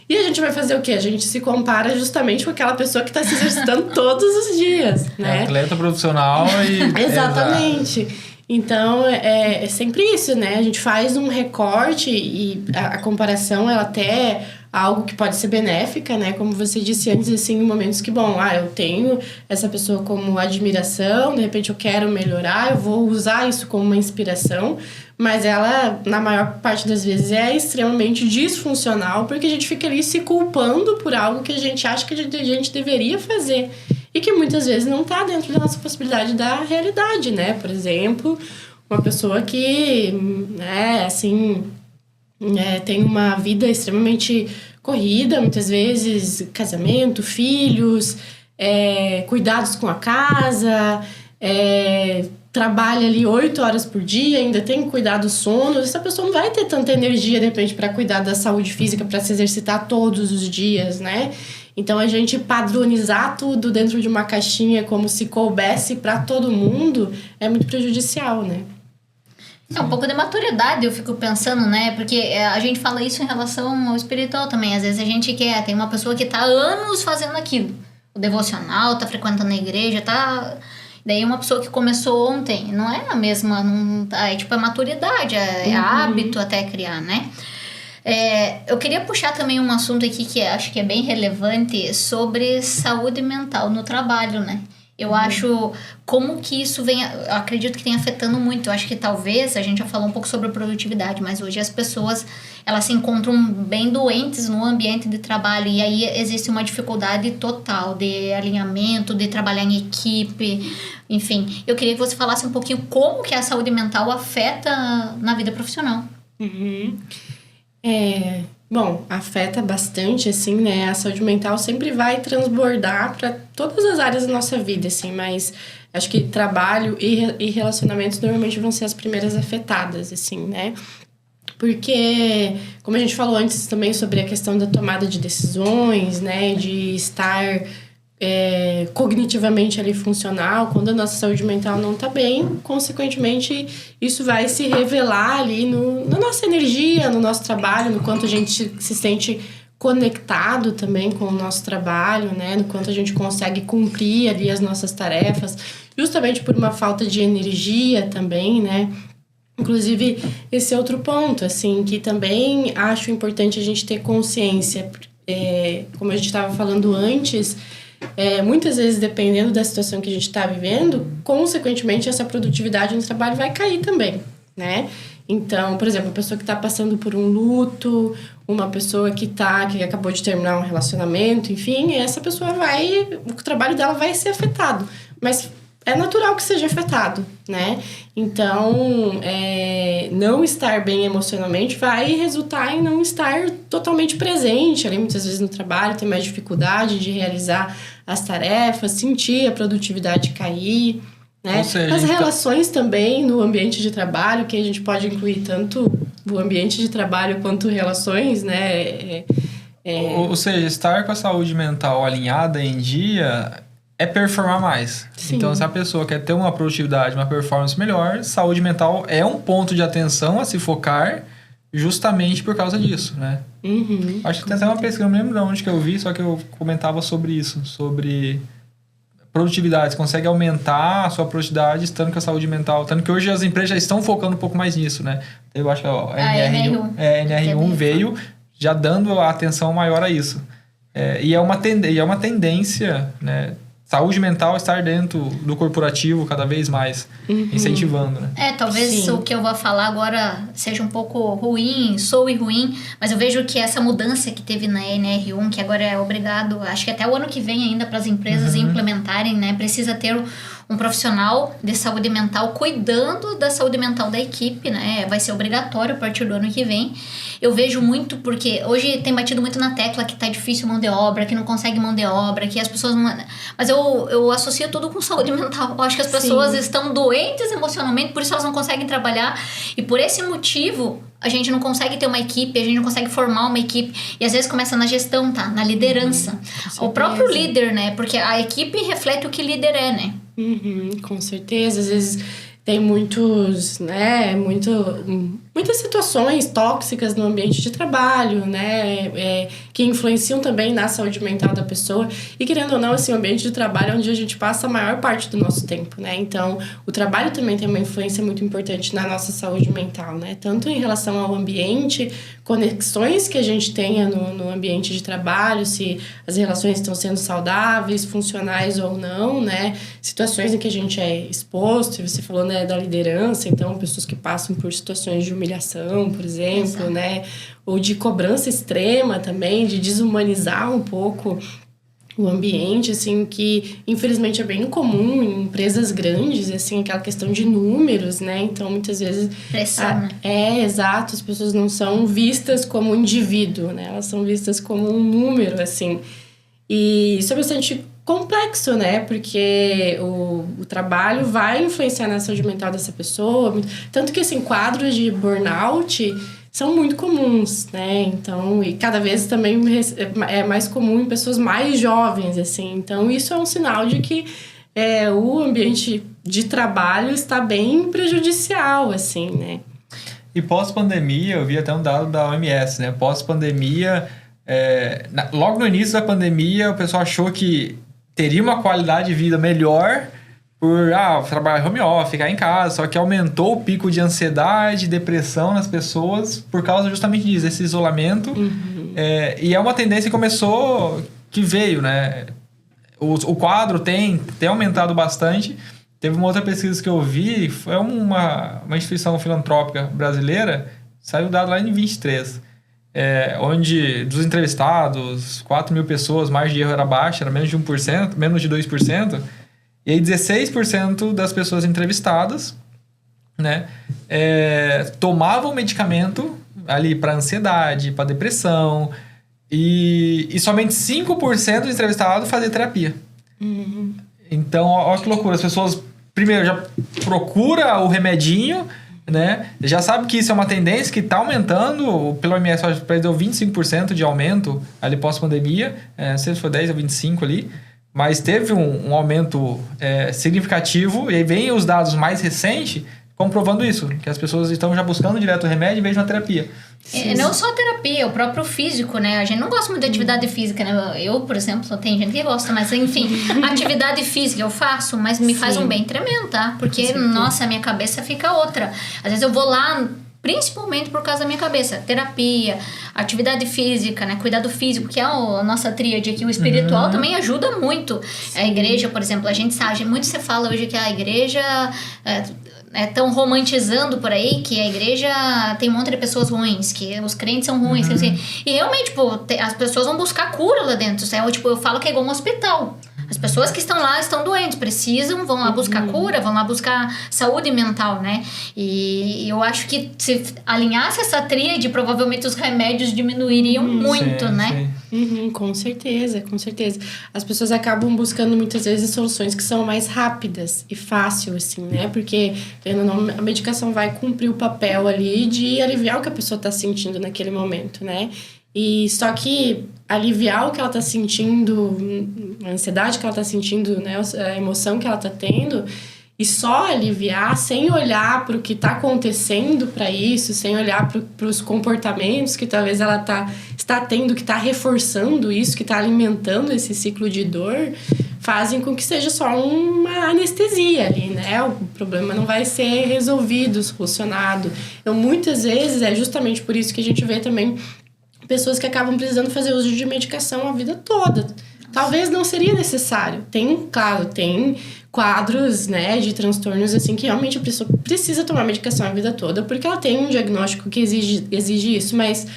E a gente vai fazer o quê? A gente se compara justamente com aquela pessoa que está se exercitando todos os dias, né? Atleta profissional e... Exatamente. Então, é sempre isso, né? A gente faz um recorte e a comparação, ela até é algo que pode ser benéfica, né? Como você disse antes, assim, em momentos que, eu tenho essa pessoa como admiração, de repente eu quero melhorar, eu vou usar isso como uma inspiração, mas ela, na maior parte das vezes, é extremamente disfuncional, porque a gente fica ali se culpando por algo que a gente acha que a gente deveria fazer. E que muitas vezes não está dentro da nossa possibilidade da realidade, né? Por exemplo, uma pessoa que, tem uma vida extremamente corrida, muitas vezes casamento, filhos, cuidados com a casa, trabalha ali 8 horas por dia, ainda tem que cuidar do sono. Essa pessoa não vai ter tanta energia, de repente, para cuidar da saúde física, para se exercitar todos os dias, né? Então, a gente padronizar tudo dentro de uma caixinha como se coubesse para todo mundo é muito prejudicial, né? É um pouco de maturidade, eu fico pensando, né? Porque a gente fala isso em relação ao espiritual também. Às vezes a gente tem uma pessoa que tá há anos fazendo aquilo. O devocional, tá frequentando a igreja, tá... Daí uma pessoa que começou ontem, não é a mesma... é maturidade, é hábito até criar, né? Eu queria puxar também um assunto aqui que acho que é bem relevante sobre saúde mental no trabalho, né? Eu acho como que isso vem, eu acredito que tem afetando muito. Eu acho que talvez, a gente já falou um pouco sobre a produtividade, mas hoje as pessoas, elas se encontram bem doentes no ambiente de trabalho e aí existe uma dificuldade total de alinhamento, de trabalhar em equipe, enfim. Eu queria que você falasse um pouquinho como que a saúde mental afeta na vida profissional. Bom, afeta bastante, assim, né? A saúde mental sempre vai transbordar para todas as áreas da nossa vida, assim, mas acho que trabalho e relacionamentos normalmente vão ser as primeiras afetadas, assim, né? Porque, como a gente falou antes também sobre a questão da tomada de decisões, né? De estar cognitivamente ali funcional, quando a nossa saúde mental não tá bem, consequentemente isso vai se revelar ali na nossa energia, no nosso trabalho, no quanto a gente se sente conectado também com o nosso trabalho, né? No quanto a gente consegue cumprir ali as nossas tarefas, justamente por uma falta de energia também, né? Inclusive, esse outro ponto, assim, que também acho importante a gente ter consciência, como a gente estava falando antes, muitas vezes, dependendo da situação que a gente está vivendo, consequentemente, essa produtividade no trabalho vai cair também, né? Então, por exemplo, a pessoa que está passando por um luto, uma pessoa que acabou de terminar um relacionamento, enfim, essa pessoa o trabalho dela vai ser afetado, mas é natural que seja afetado, né? Então, não estar bem emocionalmente vai resultar em não estar totalmente presente ali, muitas vezes no trabalho, ter mais dificuldade de realizar as tarefas, sentir a produtividade cair, né? Ou seja, as relações também no ambiente de trabalho, que a gente pode incluir tanto o ambiente de trabalho quanto relações, né? Ou seja, estar com a saúde mental alinhada em dia é performar mais. Sim. Então, se a pessoa quer ter uma produtividade, uma performance melhor, saúde mental é um ponto de atenção a se focar justamente por causa disso, né? Acho que tem até uma pesquisa, não me lembro de onde que eu vi, só que eu comentava sobre isso, sobre produtividade. Você consegue aumentar a sua produtividade estando com a saúde mental. Tanto que hoje as empresas já estão focando um pouco mais nisso, né? Eu acho que a NR1 veio já dando a atenção maior a isso. E é uma tendência, né? Saúde mental estar dentro do corporativo cada vez mais, incentivando, né? Talvez o que eu vou falar agora seja um pouco soe ruim, mas eu vejo que essa mudança que teve na NR1, que agora é obrigado, acho que até o ano que vem ainda para as empresas implementarem, né? Precisa ter um profissional de saúde mental cuidando da saúde mental da equipe, né? Vai ser obrigatório a partir do ano que vem. Eu vejo muito, porque hoje tem batido muito na tecla que tá difícil mão de obra, que não consegue mão de obra, que as pessoas não... Mas eu associo tudo com saúde mental. Eu acho que as pessoas estão doentes emocionalmente, por isso elas não conseguem trabalhar. E por esse motivo, a gente não consegue ter uma equipe, a gente não consegue formar uma equipe. E às vezes começa na gestão, tá? Na liderança. O próprio líder, né? Porque a equipe reflete o que líder é, né? Com certeza. Às vezes tem muitas situações tóxicas no ambiente de trabalho, né? Que influenciam também na saúde mental da pessoa. E, querendo ou não, assim, o ambiente de trabalho é onde a gente passa a maior parte do nosso tempo, né? Então, o trabalho também tem uma influência muito importante na nossa saúde mental, né? Tanto em relação ao ambiente, conexões que a gente tenha no ambiente de trabalho, se as relações estão sendo saudáveis, funcionais ou não, né? Situações em que a gente é exposto, você falou, né, da liderança, então, pessoas que passam por situações de humilhação, por exemplo, né? Ou de cobrança extrema também, de desumanizar um pouco o ambiente, assim, que infelizmente é bem comum em empresas grandes, assim, aquela questão de números, né? Então, muitas vezes... Pressão, exato, as pessoas não são vistas como indivíduo, né? Elas são vistas como um número, assim. E isso é bastante complexo, né? Porque o trabalho vai influenciar na saúde mental dessa pessoa. Tanto que, assim, quadros de burnout são muito comuns, né? Então, e cada vez também é mais comum em pessoas mais jovens, assim. Então, isso é um sinal de que o ambiente de trabalho está bem prejudicial, assim, né? E pós-pandemia, eu vi até um dado da OMS, né? Pós-pandemia, logo no início da pandemia, o pessoal achou que teria uma qualidade de vida melhor por trabalhar home office, ficar em casa, só que aumentou o pico de ansiedade, depressão nas pessoas por causa justamente disso, desse isolamento. E é uma tendência que veio, né? O quadro tem aumentado bastante. Teve uma outra pesquisa que eu vi, foi uma instituição filantrópica brasileira, saiu o dado lá em 23, onde dos entrevistados, 4 mil pessoas, margem de erro era baixa, era menos de 1%, menos de 2%, e aí 16% das pessoas entrevistadas, né, tomavam medicamento ali para ansiedade, para depressão, e somente 5% dos entrevistados faziam terapia. Então, olha que loucura, as pessoas primeiro já procura o remedinho, né? Já sabe que isso é uma tendência que está aumentando. Pelo OMS, deu 25% de aumento ali pós-pandemia. Não sei se foi 10 ou 25 ali. Mas teve um aumento significativo. E aí vem os dados mais recentes comprovando isso. Que as pessoas estão já buscando direto o remédio em vez de uma terapia. Não só a terapia, o próprio físico, né? A gente não gosta muito de atividade física, né? Eu, por exemplo, tem gente que gosta, mas enfim, atividade física eu faço, mas me faz um bem tremendo, tá? Porque, nossa, a minha cabeça fica outra. Às vezes eu vou lá, principalmente por causa da minha cabeça. Terapia, atividade física, né? Cuidado físico, que é a nossa tríade aqui. O espiritual também ajuda muito. A igreja, por exemplo, a gente sabe, muito se fala hoje que a igreja... Estão romantizando por aí que a igreja tem um monte de pessoas ruins, que os crentes são ruins. E realmente, as pessoas vão buscar cura lá dentro. Eu falo que é igual um hospital. As pessoas que estão lá estão doentes, vão lá buscar cura, vão lá buscar saúde mental, né? E eu acho que se alinhasse essa tríade, provavelmente os remédios diminuiriam muito, né? Com certeza, com certeza. As pessoas acabam buscando muitas vezes soluções que são mais rápidas e fáceis, assim, né? Porque a medicação vai cumprir o papel ali de aliviar o que a pessoa está sentindo naquele momento, né? E só que aliviar o que ela está sentindo, a ansiedade que ela está sentindo, né, a emoção que ela está tendo, e só aliviar sem olhar para o que está acontecendo para isso, sem olhar para os comportamentos que talvez ela está tendo, que está reforçando isso, que está alimentando esse ciclo de dor, fazem com que seja só uma anestesia ali, né? O problema não vai ser resolvido, solucionado. Então, muitas vezes, é justamente por isso que a gente vê também pessoas que acabam precisando fazer uso de medicação a vida toda. Talvez não seria necessário. Tem quadros, né, de transtornos, assim, que realmente a pessoa precisa tomar medicação a vida toda, porque ela tem um diagnóstico que exige isso, mas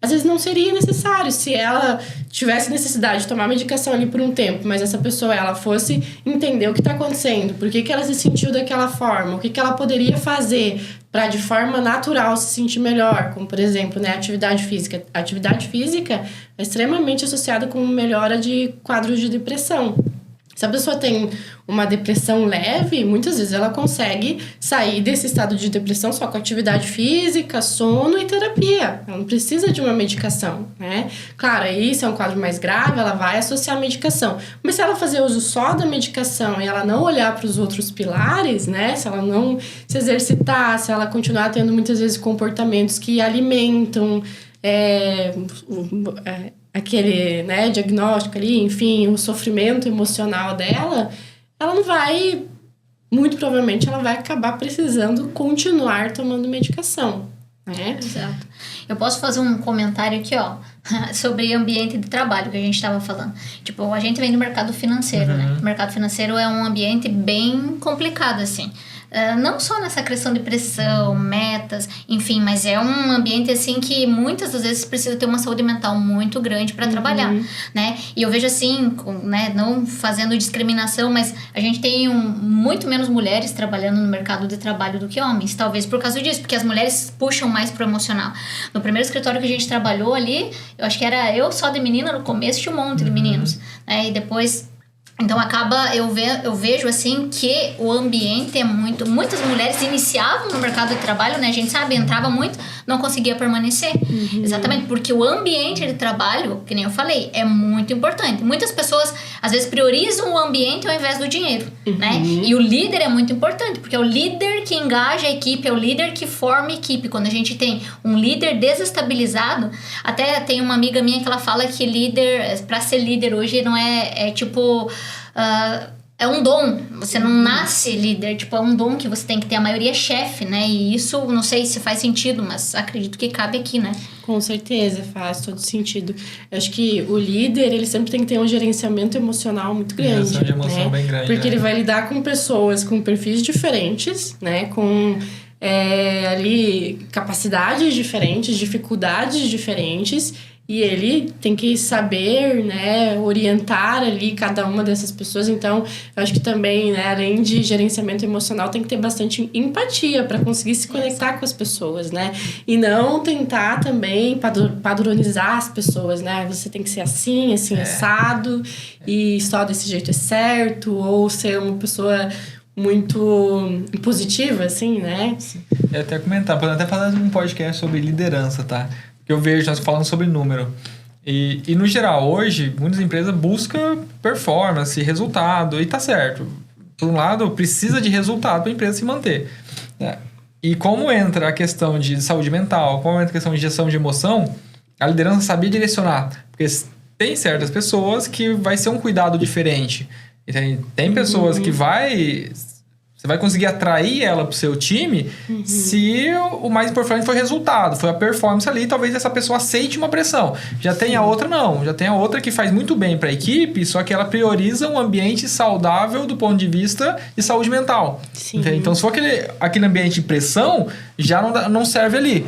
às vezes não seria necessário. Se ela tivesse necessidade de tomar medicação ali por um tempo, mas essa pessoa, ela fosse entender o que está acontecendo, por que ela se sentiu daquela forma, o que ela poderia fazer para de forma natural se sentir melhor, como por exemplo, né, atividade física. A atividade física é extremamente associada com melhora de quadros de depressão. Se a pessoa tem uma depressão leve, muitas vezes ela consegue sair desse estado de depressão só com atividade física, sono e terapia. Ela não precisa de uma medicação, né? Claro, aí se é um quadro mais grave, ela vai associar a medicação. Mas se ela fazer uso só da medicação e ela não olhar para os outros pilares, né? Se ela não se exercitar, se ela continuar tendo muitas vezes comportamentos que alimentam aquele, né, diagnóstico ali, enfim, o sofrimento emocional dela, ela não vai, muito provavelmente, ela vai acabar precisando continuar tomando medicação, né? Exato. Eu posso fazer um comentário aqui, ó, sobre ambiente de trabalho que a gente estava falando. Tipo, a gente vem do mercado financeiro, né? O mercado financeiro é um ambiente bem complicado, assim. Não só nessa questão de pressão, metas, enfim, mas é um ambiente assim que muitas das vezes precisa ter uma saúde mental muito grande para trabalhar, né? E eu vejo assim, né, não fazendo discriminação, mas a gente tem muito menos mulheres trabalhando no mercado de trabalho do que homens, talvez por causa disso, porque as mulheres puxam mais pro emocional. No primeiro escritório que a gente trabalhou ali, eu acho que era eu só de menina, no começo tinha um monte de meninos, né? E depois... Então, eu vejo, assim, que o ambiente é muitas mulheres iniciavam no mercado de trabalho, né? A gente sabe, entrava muito, não conseguia permanecer. Exatamente, porque o ambiente de trabalho, que nem eu falei, é muito importante. Muitas pessoas, às vezes, priorizam o ambiente ao invés do dinheiro, né? E o líder é muito importante, porque é o líder que engaja a equipe, é o líder que forma a equipe. Quando a gente tem um líder desestabilizado, até tem uma amiga minha que ela fala que líder, para ser líder hoje, não é tipo... é um dom, você não nasce líder, tipo, é um dom que você tem que ter, a maioria é chefe, né? E isso, não sei se faz sentido, mas acredito que cabe aqui, né? Com certeza, faz todo sentido. Eu acho que o líder, ele sempre tem que ter um gerenciamento emocional muito grande. Geração de emoção, né? Bem grande. Porque ele vai lidar com pessoas com perfis diferentes, né? Com ali capacidades diferentes, dificuldades diferentes. E ele tem que saber, né, orientar ali cada uma dessas pessoas. Então, eu acho que também, né, além de gerenciamento emocional, tem que ter bastante empatia para conseguir se conectar com as pessoas, né? E não tentar também padronizar as pessoas, né? Você tem que ser assim assado, e só desse jeito é certo, ou ser uma pessoa muito positiva, assim, né? Eu até comentar, podemos até falar um podcast sobre liderança, tá? Que eu vejo nós falando sobre número. E no geral, hoje, muitas empresas buscam performance, resultado, e tá certo. Por um lado, precisa de resultado para a empresa se manter, né? E como entra a questão de saúde mental, como entra a questão de gestão de emoção, a liderança sabia direcionar. Porque tem certas pessoas que vai ser um cuidado diferente. Tem pessoas que você vai conseguir atrair ela pro seu time se o mais importante foi o resultado, foi a performance ali. Talvez essa pessoa aceite uma pressão. Já tem a outra, não. Já tem a outra que faz muito bem para a equipe, só que ela prioriza um ambiente saudável do ponto de vista de saúde mental. Então, se for aquele ambiente de pressão, já não serve ali.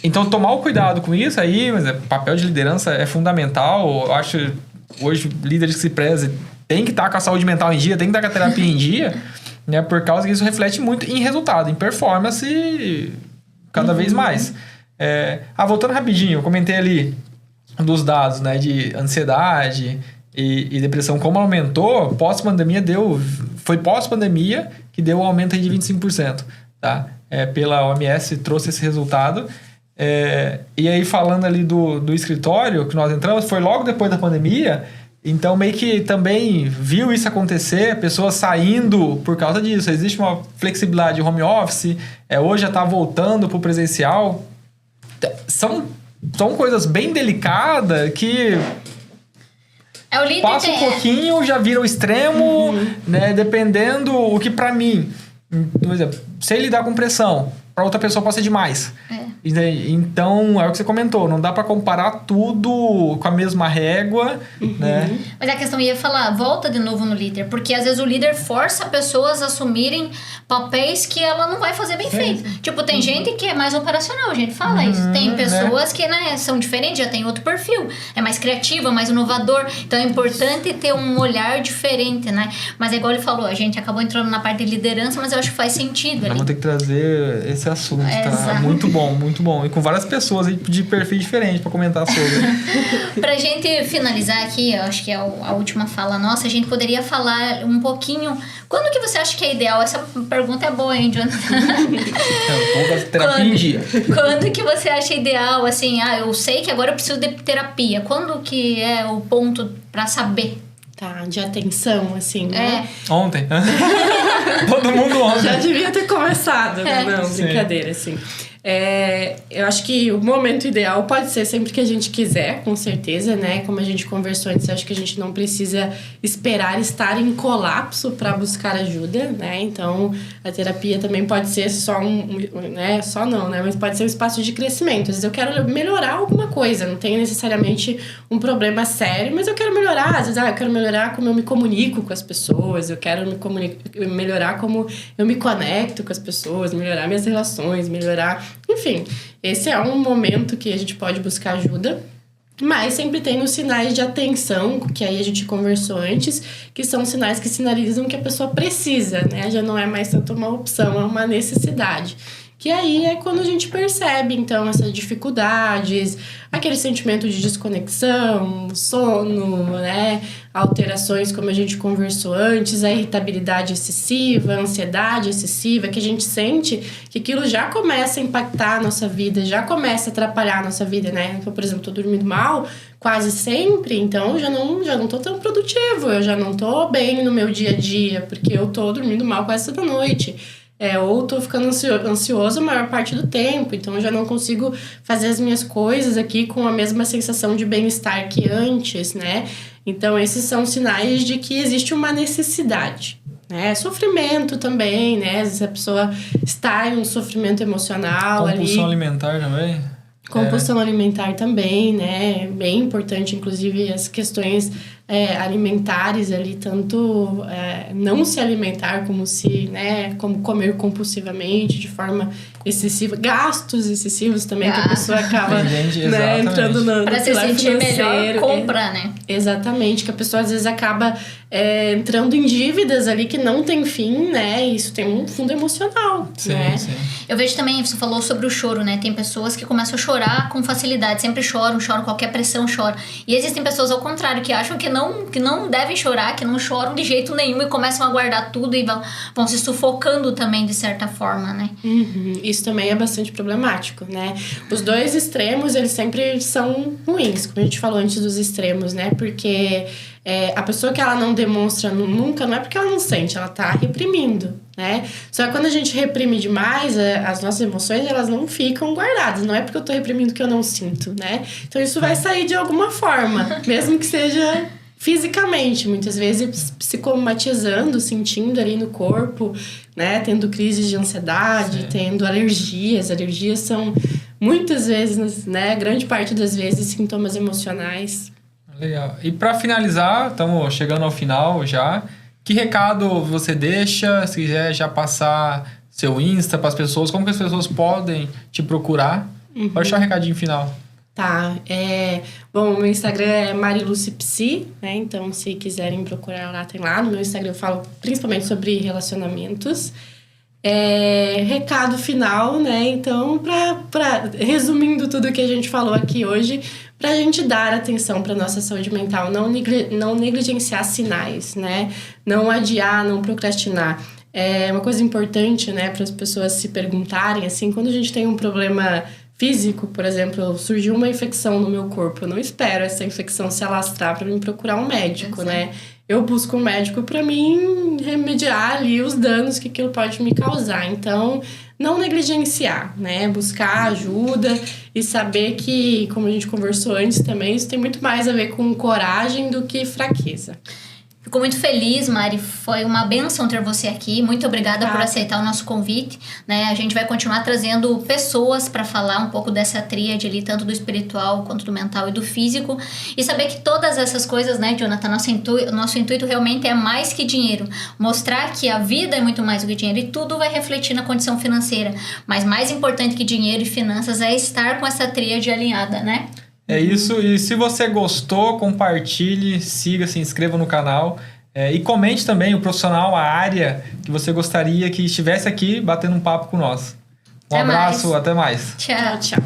Então, tomar o cuidado com isso aí, mas o papel de liderança é fundamental. Eu acho, hoje, líderes que se prezem tem que estar com a saúde mental em dia, tem que estar com a terapia em dia, né? Por causa que isso reflete muito em resultado, em performance cada vez mais. Voltando rapidinho, eu comentei ali dos dados, né, de ansiedade e depressão, como aumentou, pós-pandemia foi pós-pandemia que deu um aumento aí de 25%, tá? Pela OMS trouxe esse resultado. E aí, falando ali do escritório que nós entramos, foi logo depois da pandemia, então meio que também viu isso acontecer, pessoas saindo por causa disso. Existe uma flexibilidade home office, hoje já está voltando para o presencial. São coisas bem delicadas que o líder passa um pouquinho, já vira o extremo, né? Dependendo o que para mim, por exemplo, sei lidar com pressão, para outra pessoa pode ser demais. Então, é o que você comentou, não dá para comparar tudo com a mesma régua, né? Mas a questão ia falar, volta de novo no líder, porque às vezes o líder força pessoas a assumirem papéis que ela não vai fazer bem feito. Tipo, tem gente que é mais operacional, a gente fala isso. Tem pessoas que, né, são diferentes, já tem outro perfil, é mais criativa, mais inovador, então é importante ter um olhar diferente, né? Mas é igual ele falou, a gente acabou entrando na parte de liderança, mas eu acho que faz sentido ali. Vamos ter que trazer esse assunto, tá? Muito bom, muito bom. E com várias pessoas de perfil diferente para comentar sobre. Pra gente finalizar aqui, eu acho que é a última fala nossa, a gente poderia falar um pouquinho... Quando que você acha que é ideal? Essa pergunta é boa, hein, Jonathan? Terapia em dia. Quando que você acha ideal, assim, eu sei que agora eu preciso de terapia. Quando que é o ponto pra saber? Tá, de atenção, assim, né? Ontem. Todo mundo ontem. Já devia ter começado, não, brincadeira, assim. Eu acho que o momento ideal pode ser sempre que a gente quiser, com certeza, né? Como a gente conversou antes, acho que a gente não precisa esperar estar em colapso para buscar ajuda, né? Então, a terapia também pode ser só né? Só não, né? Mas pode ser um espaço de crescimento. Às vezes eu quero melhorar alguma coisa, não tenho necessariamente um problema sério, mas eu quero melhorar. Às vezes, eu quero melhorar como eu me comunico com as pessoas, eu quero melhorar como eu me conecto com as pessoas, melhorar minhas relações, melhorar... Enfim, esse é um momento que a gente pode buscar ajuda, mas sempre tem os sinais de atenção, que aí a gente conversou antes, que são sinais que sinalizam que a pessoa precisa, né? Já não é mais tanto uma opção, é uma necessidade. Que aí é quando a gente percebe, então, essas dificuldades, aquele sentimento de desconexão, sono, né? Alterações, como a gente conversou antes, a irritabilidade excessiva, a ansiedade excessiva, que a gente sente que aquilo já começa a impactar a nossa vida, já começa a atrapalhar a nossa vida, né? Então, por exemplo, tô dormindo mal quase sempre, então já não tô tão produtivo, eu já não tô bem no meu dia a dia, porque eu tô dormindo mal quase toda noite. Ou tô ficando ansioso a maior parte do tempo, então eu já não consigo fazer as minhas coisas aqui com a mesma sensação de bem-estar que antes, né? Então, esses são sinais de que existe uma necessidade, né? Sofrimento também, né? Às vezes a pessoa está em um sofrimento emocional ali. Compulsão alimentar também? Compulsão alimentar também, né? Bem importante, inclusive, as questões alimentares ali, tanto não se alimentar como comer compulsivamente, de forma excessiva, gastos excessivos também, que a pessoa acaba entrando no para se sentir melhor, compra, né? Exatamente, que a pessoa às vezes acaba entrando em dívidas ali que não tem fim, né? E isso tem um fundo emocional, sim, né? Sim. Eu vejo também, você falou sobre o choro, né? Tem pessoas que começam a chorar com facilidade, sempre choram, qualquer pressão chora. E existem pessoas ao contrário, que acham que não devem chorar, que não choram de jeito nenhum e começam a guardar tudo e vão se sufocando também de certa forma, né? Isso também é bastante problemático, né? Os dois extremos, eles sempre são ruins, como a gente falou antes dos extremos, né? Porque a pessoa que ela não demonstra nunca, não é porque ela não sente, ela tá reprimindo, né? Só que quando a gente reprime demais, as nossas emoções, elas não ficam guardadas. Não é porque eu tô reprimindo que eu não sinto, né? Então isso vai sair de alguma forma, mesmo que seja fisicamente, muitas vezes psicomatizando, sentindo ali no corpo, né? Tendo crises de ansiedade, tendo alergias. Alergias são muitas vezes, né? Grande parte das vezes, sintomas emocionais. Legal. E para finalizar, estamos chegando ao final já. Que recado você deixa? Se quiser já passar seu Insta para as pessoas, como que as pessoas podem te procurar? Pode deixar um recadinho final. Tá, bom, o meu Instagram é marilucipsi, né? Então, se quiserem procurar lá, tem lá. No meu Instagram eu falo principalmente sobre relacionamentos. Recado final, né? Então, resumindo tudo que a gente falou aqui hoje, pra gente dar atenção pra nossa saúde mental, não negligenciar sinais, né? Não adiar, não procrastinar. É uma coisa importante, né, para as pessoas se perguntarem, assim, quando a gente tem um problema físico, por exemplo, surgiu uma infecção no meu corpo, eu não espero essa infecção se alastrar para mim procurar um médico, né? Eu busco um médico para mim remediar ali os danos que aquilo pode me causar. Então, não negligenciar, né? Buscar ajuda e saber que, como a gente conversou antes também, isso tem muito mais a ver com coragem do que fraqueza. Fico muito feliz, Mari. Foi uma bênção ter você aqui. Muito obrigada por aceitar o nosso convite. Né? A gente vai continuar trazendo pessoas para falar um pouco dessa tríade ali, tanto do espiritual quanto do mental e do físico. E saber que todas essas coisas, né, Jonathan, nosso intuito realmente é mais que dinheiro. Mostrar que a vida é muito mais do que dinheiro e tudo vai refletir na condição financeira. Mas mais importante que dinheiro e finanças é estar com essa tríade alinhada, né? É isso, e se você gostou, compartilhe, siga, se inscreva no canal e comente também o profissional, a área que você gostaria que estivesse aqui batendo um papo com nós. Um abraço, até mais. Tchau, tchau.